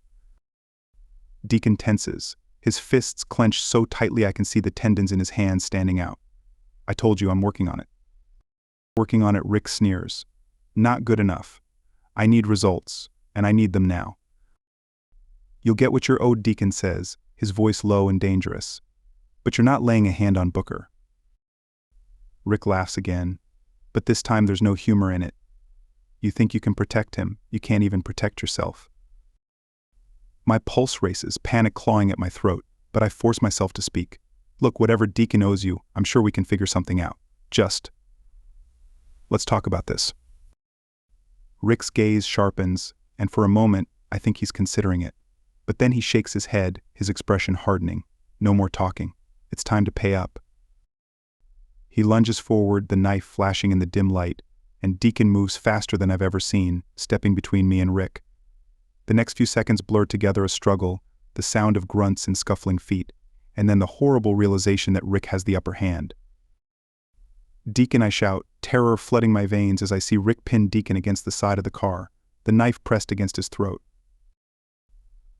Deacon tenses, his fists clenched so tightly I can see the tendons in his hands standing out. I told you I'm working on it. Working on it, Rick sneers. Not good enough. I need results, and I need them now. You'll get what you're owed, Deacon says, his voice low and dangerous. But you're not laying a hand on Booker. Rick laughs again, but this time there's no humor in it. You think you can protect him, you can't even protect yourself. My pulse races, panic clawing at my throat, but I force myself to speak. Look, whatever Deacon owes you, I'm sure we can figure something out. Let's talk about this. Rick's gaze sharpens, and for a moment, I think he's considering it. But then he shakes his head, his expression hardening. No more talking. It's time to pay up. He lunges forward, the knife flashing in the dim light, and Deacon moves faster than I've ever seen, stepping between me and Rick. The next few seconds blur together a struggle, the sound of grunts and scuffling feet, and then the horrible realization that Rick has the upper hand. Deacon, I shout, terror flooding my veins as I see Rick pin Deacon against the side of the car, the knife pressed against his throat.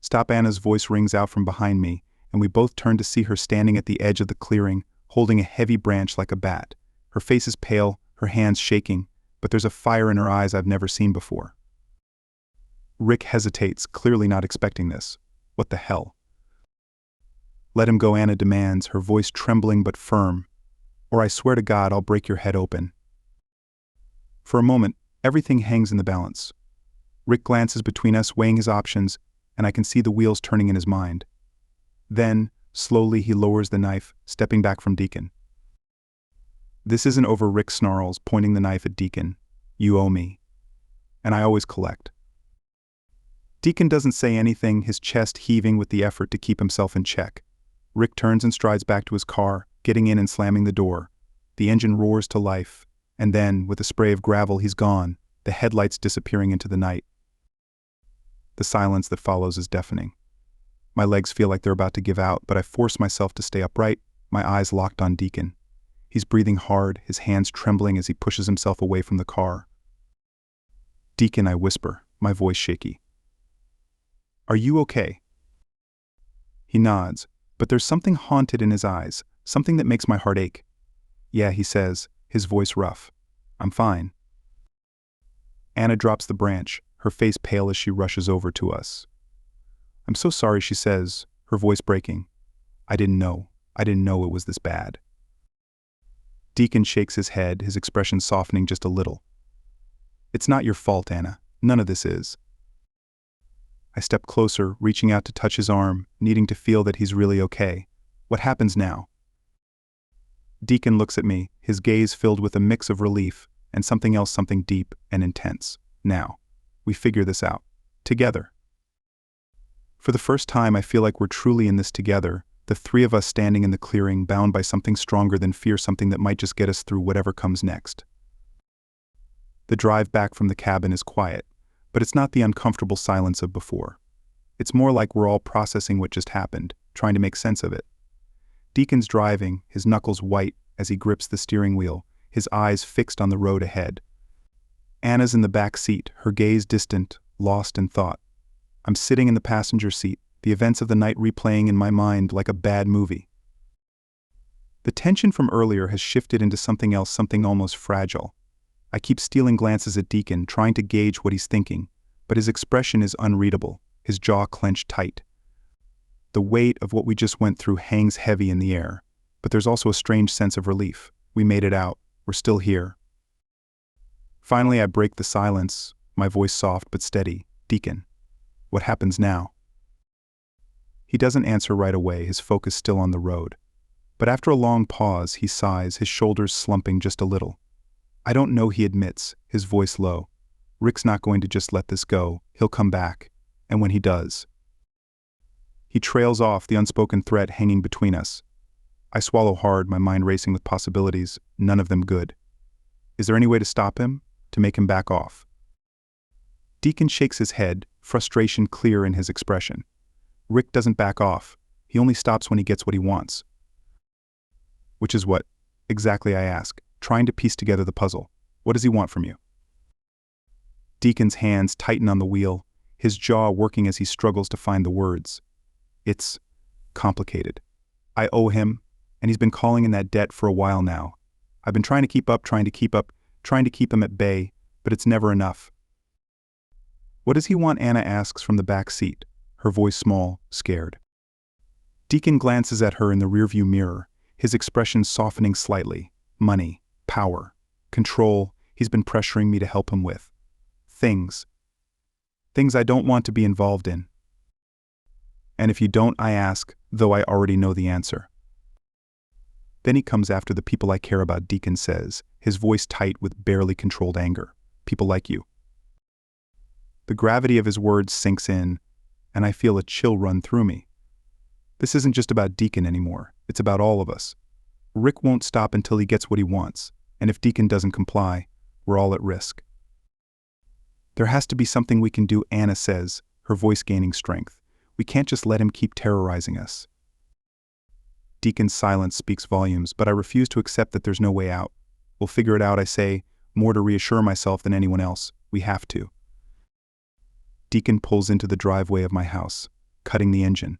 Stop, Anna's voice rings out from behind me, and we both turn to see her standing at the edge of the clearing, holding a heavy branch like a bat. Her face is pale, her hands shaking, but there's a fire in her eyes I've never seen before. Rick hesitates, clearly not expecting this. What the hell? Let him go, Anna demands, her voice trembling but firm. Or I swear to God I'll break your head open. For a moment, everything hangs in the balance. Rick glances between us, weighing his options, and I can see the wheels turning in his mind. Then, slowly he lowers the knife, stepping back from Deacon. This isn't over, Rick snarls, pointing the knife at Deacon. You owe me. and I always collect. Deacon doesn't say anything, his chest heaving with the effort to keep himself in check. Rick turns and strides back to his car, getting in and slamming the door. The engine roars to life, and then, with a spray of gravel, he's gone, the headlights disappearing into the night. The silence that follows is deafening. My legs feel like they're about to give out, but I force myself to stay upright, my eyes locked on Deacon. He's breathing hard, his hands trembling as he pushes himself away from the car. "Deacon," I whisper, my voice shaky. "Are you okay?" He nods, but there's something haunted in his eyes, something that makes my heart ache. "Yeah," he says, his voice rough. "I'm fine." Anna drops the branch, her face pale as she rushes over to us. "I'm so sorry," she says, her voice breaking. I didn't know it was this bad." Deacon shakes his head, his expression softening just a little. "It's not your fault, Anna. None of this is." I step closer, reaching out to touch his arm, needing to feel that he's really okay. "What happens now?" Deacon looks at me, his gaze filled with a mix of relief and something else, something deep and intense. "Now, we figure this out. Together." For the first time, I feel like we're truly in this together, the three of us standing in the clearing, bound by something stronger than fear, something that might just get us through whatever comes next. The drive back from the cabin is quiet, but it's not the uncomfortable silence of before. It's more like we're all processing what just happened, trying to make sense of it. Deacon's driving, his knuckles white as he grips the steering wheel, his eyes fixed on the road ahead. Anna's in the back seat, her gaze distant, lost in thought. I'm sitting in the passenger seat, the events of the night replaying in my mind like a bad movie. The tension from earlier has shifted into something else, something almost fragile. I keep stealing glances at Deacon, trying to gauge what he's thinking, but his expression is unreadable, his jaw clenched tight. The weight of what we just went through hangs heavy in the air, but there's also a strange sense of relief. We made it out. We're still here. Finally, I break the silence, my voice soft but steady. "Deacon, what happens now?" He doesn't answer right away, his focus still on the road. But after a long pause, he sighs, his shoulders slumping just a little. "I don't know," he admits, his voice low. "Rick's not going to just let this go. He'll come back. And when he does..." He trails off, the unspoken threat hanging between us. I swallow hard, my mind racing with possibilities, none of them good. Is there any way to stop him? To make him back off? Deacon shakes his head, frustration clear in his expression. Rick doesn't back off. He only stops when he gets what he wants. Which is what? Exactly, I ask, trying to piece together the puzzle. What does he want from you? Deacon's hands tighten on the wheel, his jaw working as he struggles to find the words. It's complicated. I owe him, and he's been calling in that debt for a while now. I've been trying to keep him at bay, but it's never enough. What does he want? Anna asks from the back seat, her voice small, scared. Deacon glances at her in the rearview mirror, his expression softening slightly. Money, power, control, he's been pressuring me to help him with. Things I don't want to be involved in. And if you don't, I ask, though I already know the answer. Then he comes after the people I care about, Deacon says, his voice tight with barely controlled anger. People like you. The gravity of his words sinks in, and I feel a chill run through me. This isn't just about Deacon anymore, it's about all of us. Rick won't stop until he gets what he wants, and if Deacon doesn't comply, we're all at risk. There has to be something we can do, Anna says, her voice gaining strength. We can't just let him keep terrorizing us. Deacon's silence speaks volumes, but I refuse to accept that there's no way out. We'll figure it out, I say, more to reassure myself than anyone else. We have to. Deacon pulls into the driveway of my house, cutting the engine.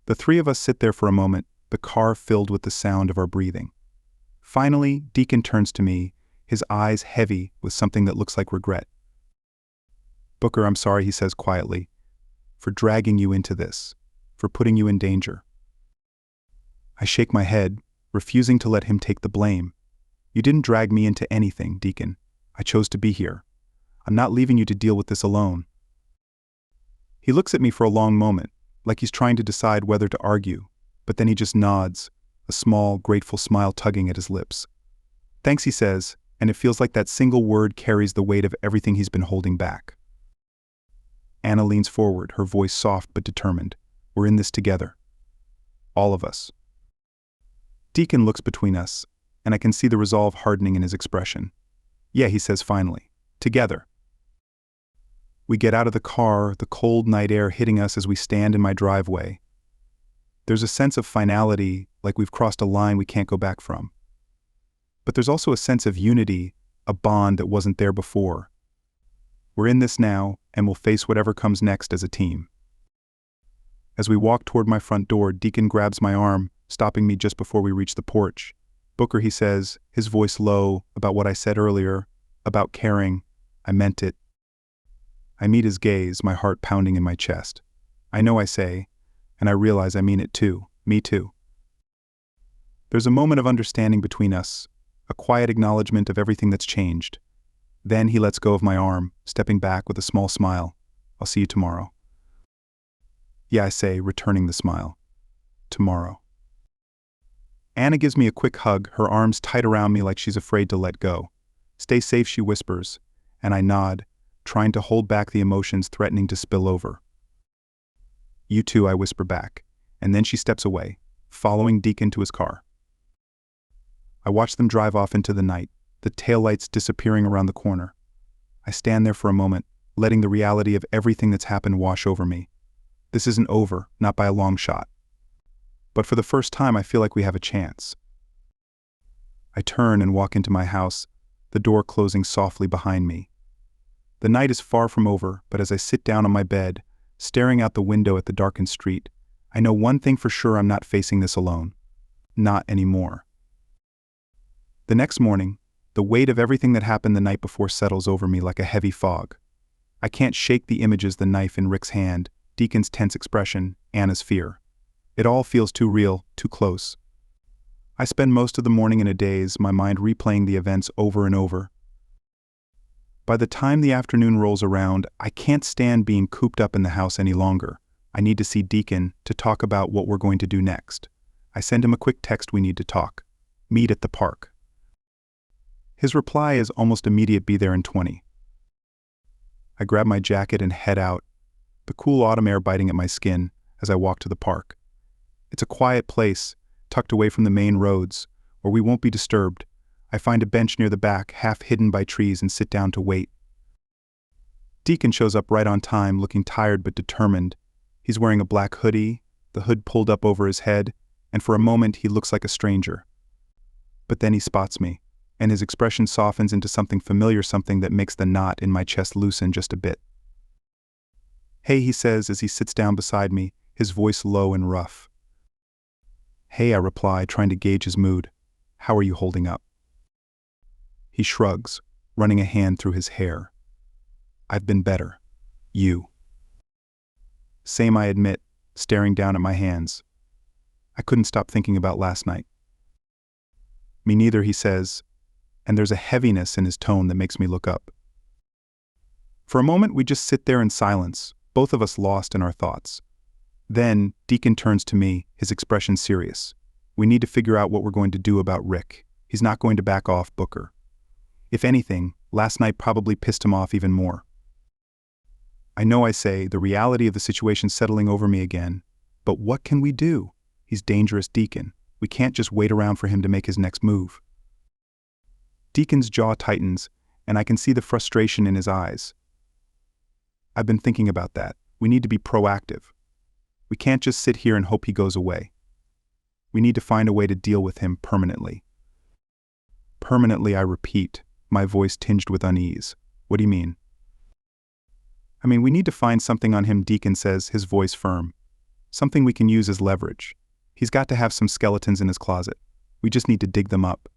The three of us sit there for a moment, the car filled with the sound of our breathing. Finally, Deacon turns to me, his eyes heavy with something that looks like regret. Booker, I'm sorry, he says quietly, for dragging you into this, for putting you in danger. I shake my head, refusing to let him take the blame. You didn't drag me into anything, Deacon. I chose to be here. I'm not leaving you to deal with this alone. He looks at me for a long moment, like he's trying to decide whether to argue, but then he just nods, a small, grateful smile tugging at his lips. Thanks, he says, and it feels like that single word carries the weight of everything he's been holding back. Anna leans forward, her voice soft but determined. We're in this together. All of us. Deacon looks between us, and I can see the resolve hardening in his expression. Yeah, he says finally. Together. We get out of the car, the cold night air hitting us as we stand in my driveway. There's a sense of finality, like we've crossed a line we can't go back from. But there's also a sense of unity, a bond that wasn't there before. We're in this now, and we'll face whatever comes next as a team. As we walk toward my front door, Deacon grabs my arm, stopping me just before we reach the porch. Booker, he says, his voice low, about what I said earlier, about caring. I meant it. I meet his gaze, my heart pounding in my chest. I know I say, and I realize I mean it too, me too. There's a moment of understanding between us, a quiet acknowledgement of everything that's changed. Then he lets go of my arm, stepping back with a small smile. I'll see you tomorrow. Yeah, I say, returning the smile. Tomorrow. Anna gives me a quick hug, her arms tight around me like she's afraid to let go. Stay safe, she whispers, and I nod, trying to hold back the emotions threatening to spill over. You too, I whisper back, and then she steps away, following Deacon to his car. I watch them drive off into the night, the taillights disappearing around the corner. I stand there for a moment, letting the reality of everything that's happened wash over me. This isn't over, not by a long shot. But for the first time, I feel like we have a chance. I turn and walk into my house, the door closing softly behind me. The night is far from over, but as I sit down on my bed, staring out the window at the darkened street, I know one thing for sure: I'm not facing this alone. Not anymore. The next morning, the weight of everything that happened the night before settles over me like a heavy fog. I can't shake the images: the knife in Rick's hand, Deacon's tense expression, Anna's fear. It all feels too real, too close. I spend most of the morning in a daze, my mind replaying the events over and over. By the time the afternoon rolls around, I can't stand being cooped up in the house any longer. I need to see Deacon to talk about what we're going to do next. I send him a quick text: we need to talk. Meet at the park. His reply is almost immediate: be there in 20. I grab my jacket and head out, the cool autumn air biting at my skin as I walk to the park. It's a quiet place, tucked away from the main roads, where we won't be disturbed. I find a bench near the back, half hidden by trees, and sit down to wait. Deacon shows up right on time, looking tired but determined. He's wearing a black hoodie, the hood pulled up over his head, and for a moment he looks like a stranger. But then he spots me, and his expression softens into something familiar, something that makes the knot in my chest loosen just a bit. Hey, he says as he sits down beside me, his voice low and rough. Hey, I reply, trying to gauge his mood. How are you holding up? He shrugs, running a hand through his hair. I've been better. You? Same, I admit, staring down at my hands. I couldn't stop thinking about last night. Me neither, he says, and there's a heaviness in his tone that makes me look up. For a moment, we just sit there in silence, both of us lost in our thoughts. Then, Deacon turns to me, his expression serious. We need to figure out what we're going to do about Rick. He's not going to back off, Booker. If anything, last night probably pissed him off even more. I know, I say, the reality of the situation settling over me again. But what can we do? He's dangerous, Deacon. We can't just wait around for him to make his next move. Deacon's jaw tightens, and I can see the frustration in his eyes. I've been thinking about that. We need to be proactive. We can't just sit here and hope he goes away. We need to find a way to deal with him permanently. Permanently, I repeat, my voice tinged with unease. What do you mean? I mean, we need to find something on him, Deacon says, his voice firm. Something we can use as leverage. He's got to have some skeletons in his closet. We just need to dig them up.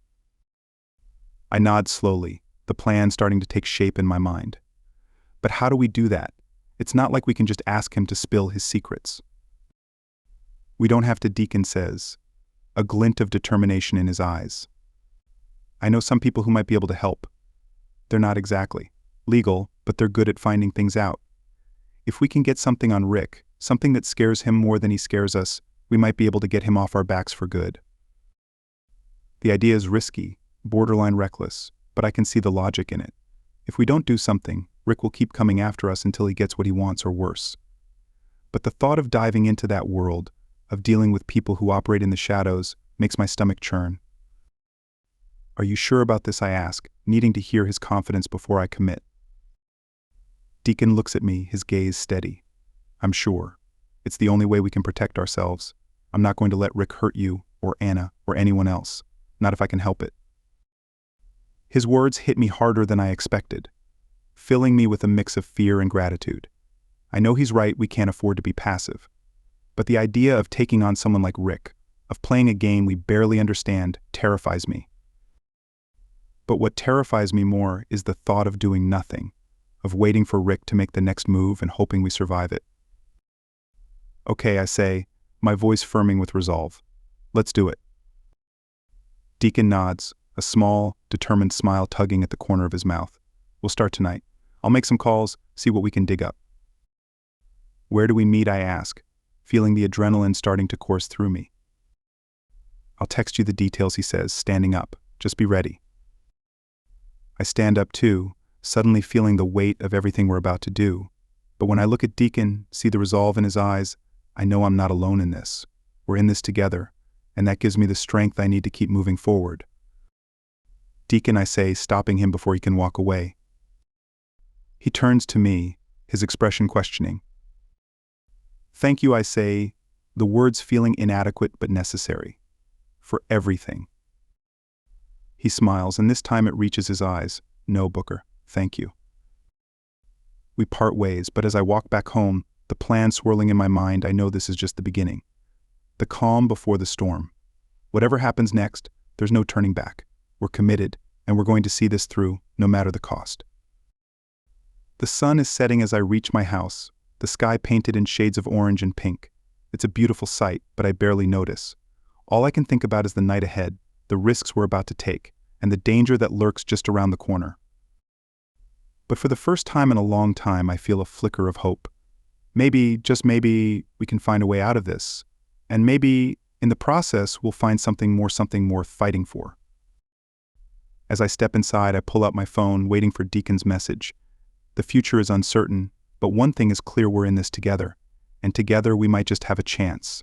I nod slowly, the plan starting to take shape in my mind. But how do we do that? It's not like we can just ask him to spill his secrets. We don't have to, Deacon says, a glint of determination in his eyes. I know some people who might be able to help. They're not exactly legal, but they're good at finding things out. If we can get something on Rick, something that scares him more than he scares us, we might be able to get him off our backs for good. The idea is risky, borderline reckless, but I can see the logic in it. If we don't do something, Rick will keep coming after us until he gets what he wants or worse. But the thought of diving into that world, of dealing with people who operate in the shadows, makes my stomach churn. Are you sure about this? I ask, needing to hear his confidence before I commit. Deacon looks at me, his gaze steady. I'm sure. It's the only way we can protect ourselves. I'm not going to let Rick hurt you, or Anna, or anyone else. Not if I can help it. His words hit me harder than I expected, filling me with a mix of fear and gratitude. I know he's right, we can't afford to be passive. But the idea of taking on someone like Rick, of playing a game we barely understand, terrifies me. But what terrifies me more is the thought of doing nothing, of waiting for Rick to make the next move and hoping we survive it. Okay, I say, my voice firming with resolve. Let's do it. Deacon nods, a small, determined smile tugging at the corner of his mouth. We'll start tonight. I'll make some calls, see what we can dig up. Where do we meet? I ask, feeling the adrenaline starting to course through me. I'll text you the details, he says, standing up. Just be ready. I stand up too, suddenly feeling the weight of everything we're about to do. But when I look at Deacon, see the resolve in his eyes, I know I'm not alone in this. We're in this together, and that gives me the strength I need to keep moving forward. Deacon, I say, stopping him before he can walk away. He turns to me, his expression questioning. Thank you, I say, the words feeling inadequate but necessary. For everything. He smiles, and this time it reaches his eyes. No, Booker, thank you. We part ways, but as I walk back home, the plan swirling in my mind, I know this is just the beginning. The calm before the storm. Whatever happens next, there's no turning back. We're committed, and we're going to see this through, no matter the cost. The sun is setting as I reach my house, the sky painted in shades of orange and pink. It's a beautiful sight, but I barely notice. All I can think about is the night ahead, the risks we're about to take, and the danger that lurks just around the corner. But for the first time in a long time, I feel a flicker of hope. Maybe, just maybe, we can find a way out of this. And maybe, in the process, we'll find something worth fighting for. As I step inside, I pull out my phone, waiting for Deacon's message. The future is uncertain, but one thing is clear: we're in this together. And together we might just have a chance.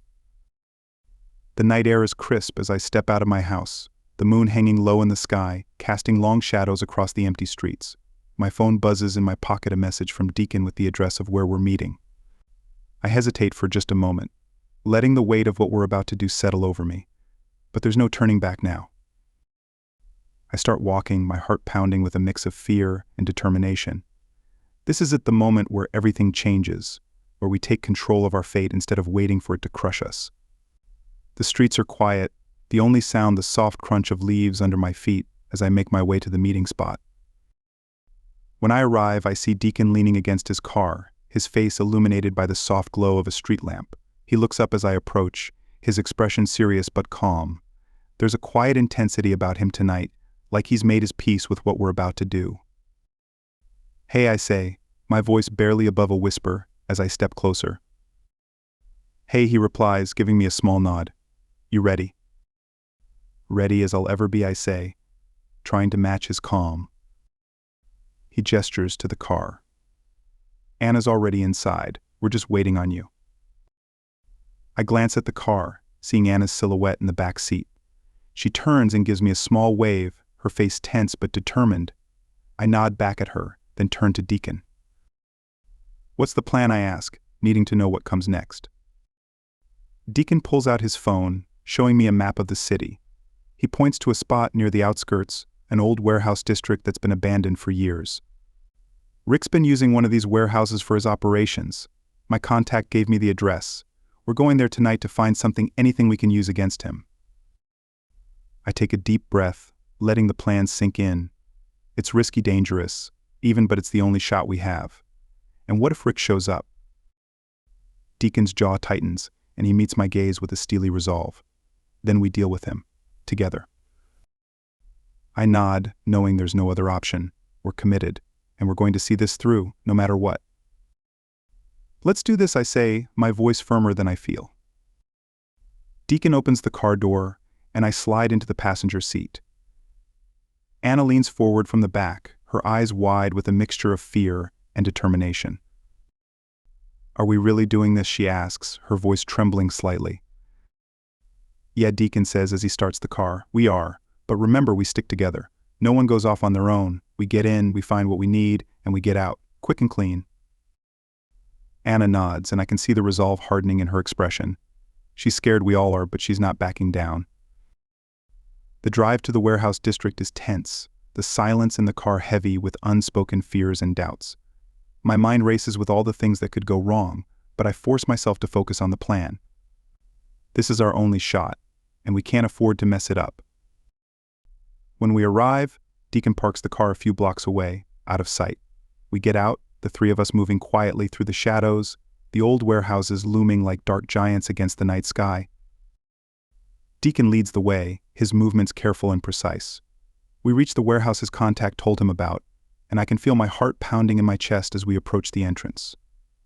The night air is crisp as I step out of my house, the moon hanging low in the sky, casting long shadows across the empty streets. My phone buzzes in my pocket, a message from Deacon with the address of where we're meeting. I hesitate for just a moment, letting the weight of what we're about to do settle over me. But there's no turning back now. I start walking, my heart pounding with a mix of fear and determination. This is at the moment where everything changes, where we take control of our fate instead of waiting for it to crush us. The streets are quiet, the only sound the soft crunch of leaves under my feet as I make my way to the meeting spot. When I arrive, I see Deacon leaning against his car, his face illuminated by the soft glow of a street lamp. He looks up as I approach, his expression serious but calm. There's a quiet intensity about him tonight, like he's made his peace with what we're about to do. Hey, I say, my voice barely above a whisper as I step closer. Hey, he replies, giving me a small nod. You ready? Ready as I'll ever be, I say, trying to match his calm. He gestures to the car. Anna's already inside. We're just waiting on you. I glance at the car, seeing Anna's silhouette in the back seat. She turns and gives me a small wave, her face tense but determined. I nod back at her, then turn to Deacon. What's the plan? I ask, needing to know what comes next. Deacon pulls out his phone, showing me a map of the city. He points to a spot near the outskirts, an old warehouse district that's been abandoned for years. Rick's been using one of these warehouses for his operations. My contact gave me the address. We're going there tonight to find anything we can use against him. I take a deep breath, letting the plan sink in. It's risky, dangerous, but it's the only shot we have. And what if Rick shows up? Deacon's jaw tightens, and he meets my gaze with a steely resolve. Then we deal with him, together. I nod, knowing there's no other option. We're committed, and we're going to see this through, no matter what. Let's do this, I say, my voice firmer than I feel. Deacon opens the car door, and I slide into the passenger seat. Anna leans forward from the back, her eyes wide with a mixture of fear and determination. "Are we really doing this?" she asks, her voice trembling slightly. "Yeah," Deacon says as he starts the car. "We are. But remember, we stick together. No one goes off on their own. We get in, we find what we need, and we get out, quick and clean." Anna nods, and I can see the resolve hardening in her expression. She's scared, we all are, but she's not backing down. The drive to the warehouse district is tense, the silence in the car heavy with unspoken fears and doubts. My mind races with all the things that could go wrong, but I force myself to focus on the plan. This is our only shot, and we can't afford to mess it up. When we arrive, Deacon parks the car a few blocks away, out of sight. We get out, the three of us moving quietly through the shadows, the old warehouses looming like dark giants against the night sky. Deacon leads the way, his movements careful and precise. We reach the warehouse his contact told him about, and I can feel my heart pounding in my chest as we approach the entrance.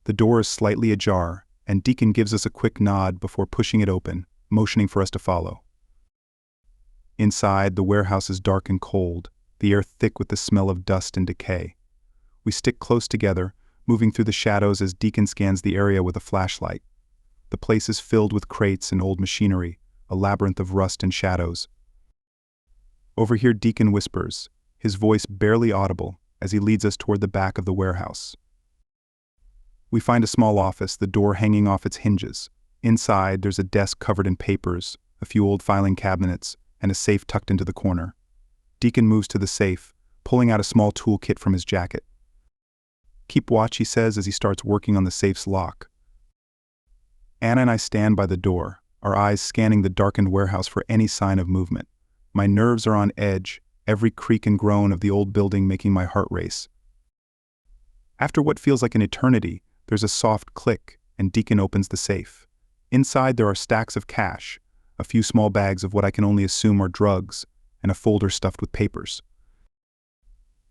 The door is slightly ajar, and Deacon gives us a quick nod before pushing it open, motioning for us to follow. Inside, the warehouse is dark and cold, the air thick with the smell of dust and decay. We stick close together, moving through the shadows as Deacon scans the area with a flashlight. The place is filled with crates and old machinery, a labyrinth of rust and shadows. Over here, Deacon whispers, his voice barely audible, as he leads us toward the back of the warehouse. We find a small office, the door hanging off its hinges. Inside, there's a desk covered in papers, a few old filing cabinets, and a safe tucked into the corner. Deacon moves to the safe, pulling out a small toolkit from his jacket. "Keep watch," he says as he starts working on the safe's lock. Anna and I stand by the door, our eyes scanning the darkened warehouse for any sign of movement. My nerves are on edge, every creak and groan of the old building making my heart race. After what feels like an eternity, there's a soft click, and Deacon opens the safe. Inside there are stacks of cash, a few small bags of what I can only assume are drugs, and a folder stuffed with papers.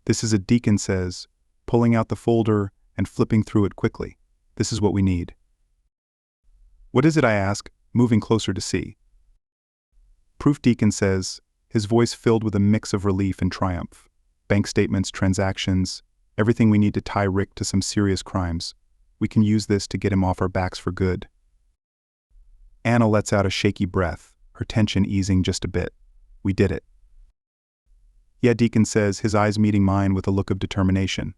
"This is it," Deacon says, pulling out the folder and flipping through it quickly. "This is what we need." "What is it?" I ask, moving closer to see. "Proof," Deacon says, his voice filled with a mix of relief and triumph. "Bank statements, transactions, everything we need to tie Rick to some serious crimes. We can use this to get him off our backs for good." Anna lets out a shaky breath, her tension easing just a bit. "We did it." "Yeah," Deacon says, his eyes meeting mine with a look of determination.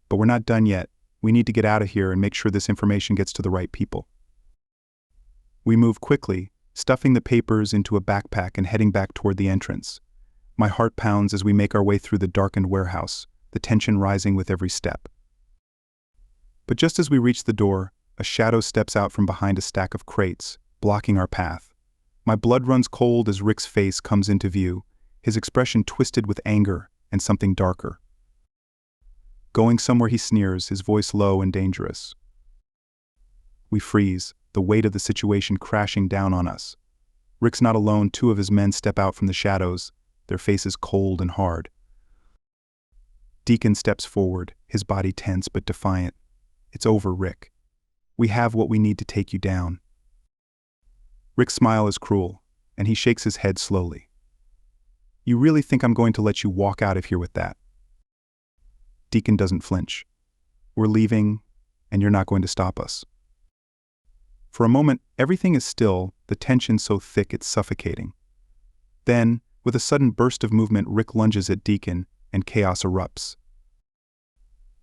"But we're not done yet. We need to get out of here and make sure this information gets to the right people." We move quickly, stuffing the papers into a backpack and heading back toward the entrance. My heart pounds as we make our way through the darkened warehouse, the tension rising with every step. But just as we reach the door, a shadow steps out from behind a stack of crates, blocking our path. My blood runs cold as Rick's face comes into view, his expression twisted with anger and something darker. "Going somewhere," he sneers, his voice low and dangerous. We freeze, the weight of the situation crashing down on us. Rick's not alone, two of his men step out from the shadows, their faces cold and hard. Deacon steps forward, his body tense but defiant. "It's over, Rick. We have what we need to take you down." Rick's smile is cruel, and he shakes his head slowly. "You really think I'm going to let you walk out of here with that?" Deacon doesn't flinch. "We're leaving, and you're not going to stop us." For a moment, everything is still, the tension so thick it's suffocating. Then, with a sudden burst of movement, Rick lunges at Deacon, and chaos erupts.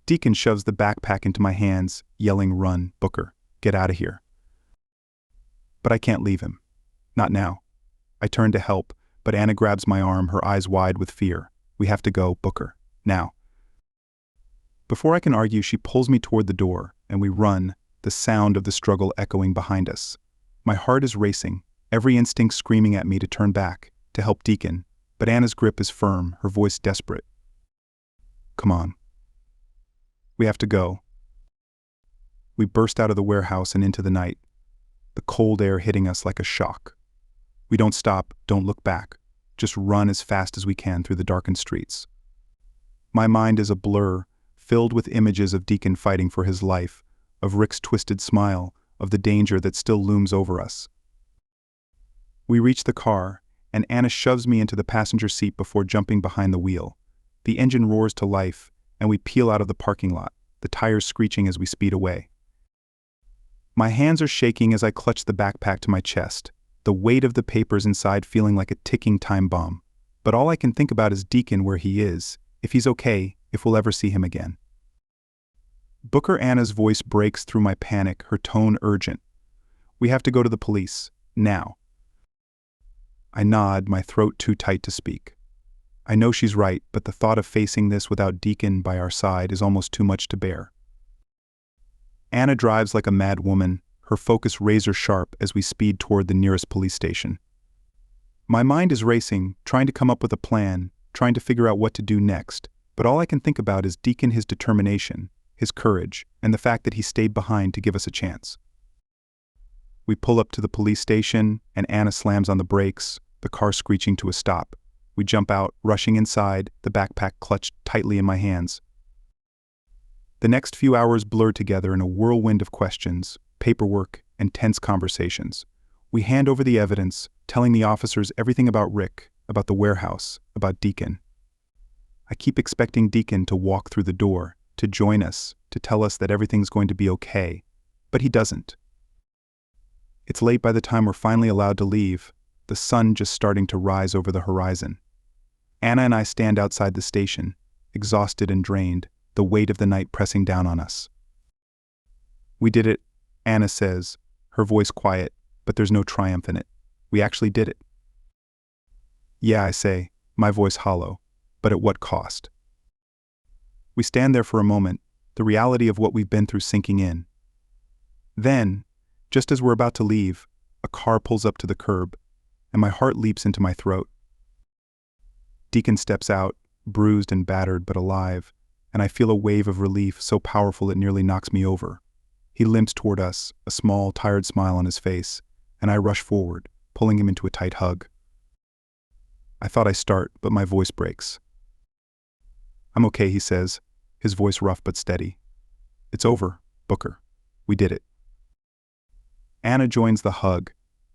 Deacon shoves the backpack into my hands, yelling, "Run, Booker, get out of here." But I can't leave him. Not now. I turn to help, but Anna grabs my arm, her eyes wide with fear. "We have to go, Booker. Now." Before I can argue, she pulls me toward the door, and we run, the sound of the struggle echoing behind us. My heart is racing, every instinct screaming at me to turn back, to help Deacon, but Anna's grip is firm, her voice desperate. "Come on. We have to go." We burst out of the warehouse and into the night, the cold air hitting us like a shock. We don't stop, don't look back, just run as fast as we can through the darkened streets. My mind is a blur, filled with images of Deacon fighting for his life, of Rick's twisted smile, of the danger that still looms over us. We reach the car, and Anna shoves me into the passenger seat before jumping behind the wheel. The engine roars to life, and we peel out of the parking lot, the tires screeching as we speed away. My hands are shaking as I clutch the backpack to my chest, the weight of the papers inside feeling like a ticking time bomb. But all I can think about is Deacon, where he is, if he's okay, if we'll ever see him again. Booker Anna's voice breaks through my panic, her tone urgent. We have to go to the police, now. I nod, my throat too tight to speak. I know she's right, but the thought of facing this without Deacon by our side is almost too much to bear. Anna drives like a mad woman, her focus razor-sharp as we speed toward the nearest police station. My mind is racing, trying to come up with a plan, trying to figure out what to do next, but all I can think about is Deacon, his determination, his courage, and the fact that he stayed behind to give us a chance. We pull up to the police station, and Anna slams on the brakes, the car screeching to a stop. We jump out, rushing inside, the backpack clutched tightly in my hands. The next few hours blur together in a whirlwind of questions, paperwork, and tense conversations. We hand over the evidence, telling the officers everything about Rick, about the warehouse, about Deacon. I keep expecting Deacon to walk through the door, to join us, to tell us that everything's going to be okay, but he doesn't. It's late by the time we're finally allowed to leave, the sun just starting to rise over the horizon. Anna and I stand outside the station, exhausted and drained, the weight of the night pressing down on us. We did it, Anna says, her voice quiet, but there's no triumph in it. We actually did it. Yeah, I say, my voice hollow, but at what cost? We stand there for a moment, the reality of what we've been through sinking in. Then, just as we're about to leave, a car pulls up to the curb, and my heart leaps into my throat. Deacon steps out, bruised and battered but alive, and I feel a wave of relief so powerful it nearly knocks me over. He limps toward us, a small, tired smile on his face, and I rush forward, pulling him into a tight hug. I thought I start, but my voice breaks. I'm okay, he says, his voice rough but steady. It's over, Booker. We did it. Anna joins the hug,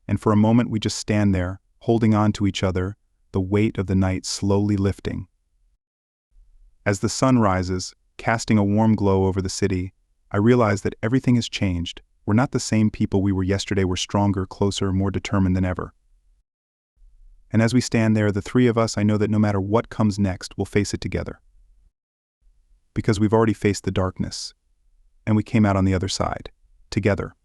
and for a moment we just stand there, holding on to each other, the weight of the night slowly lifting. As the sun rises, casting a warm glow over the city, I realize that everything has changed. We're not the same people we were yesterday. We're stronger, closer, more determined than ever. And as we stand there, the three of us, I know that no matter what comes next, we'll face it together. Because we've already faced the darkness, and we came out on the other side, together.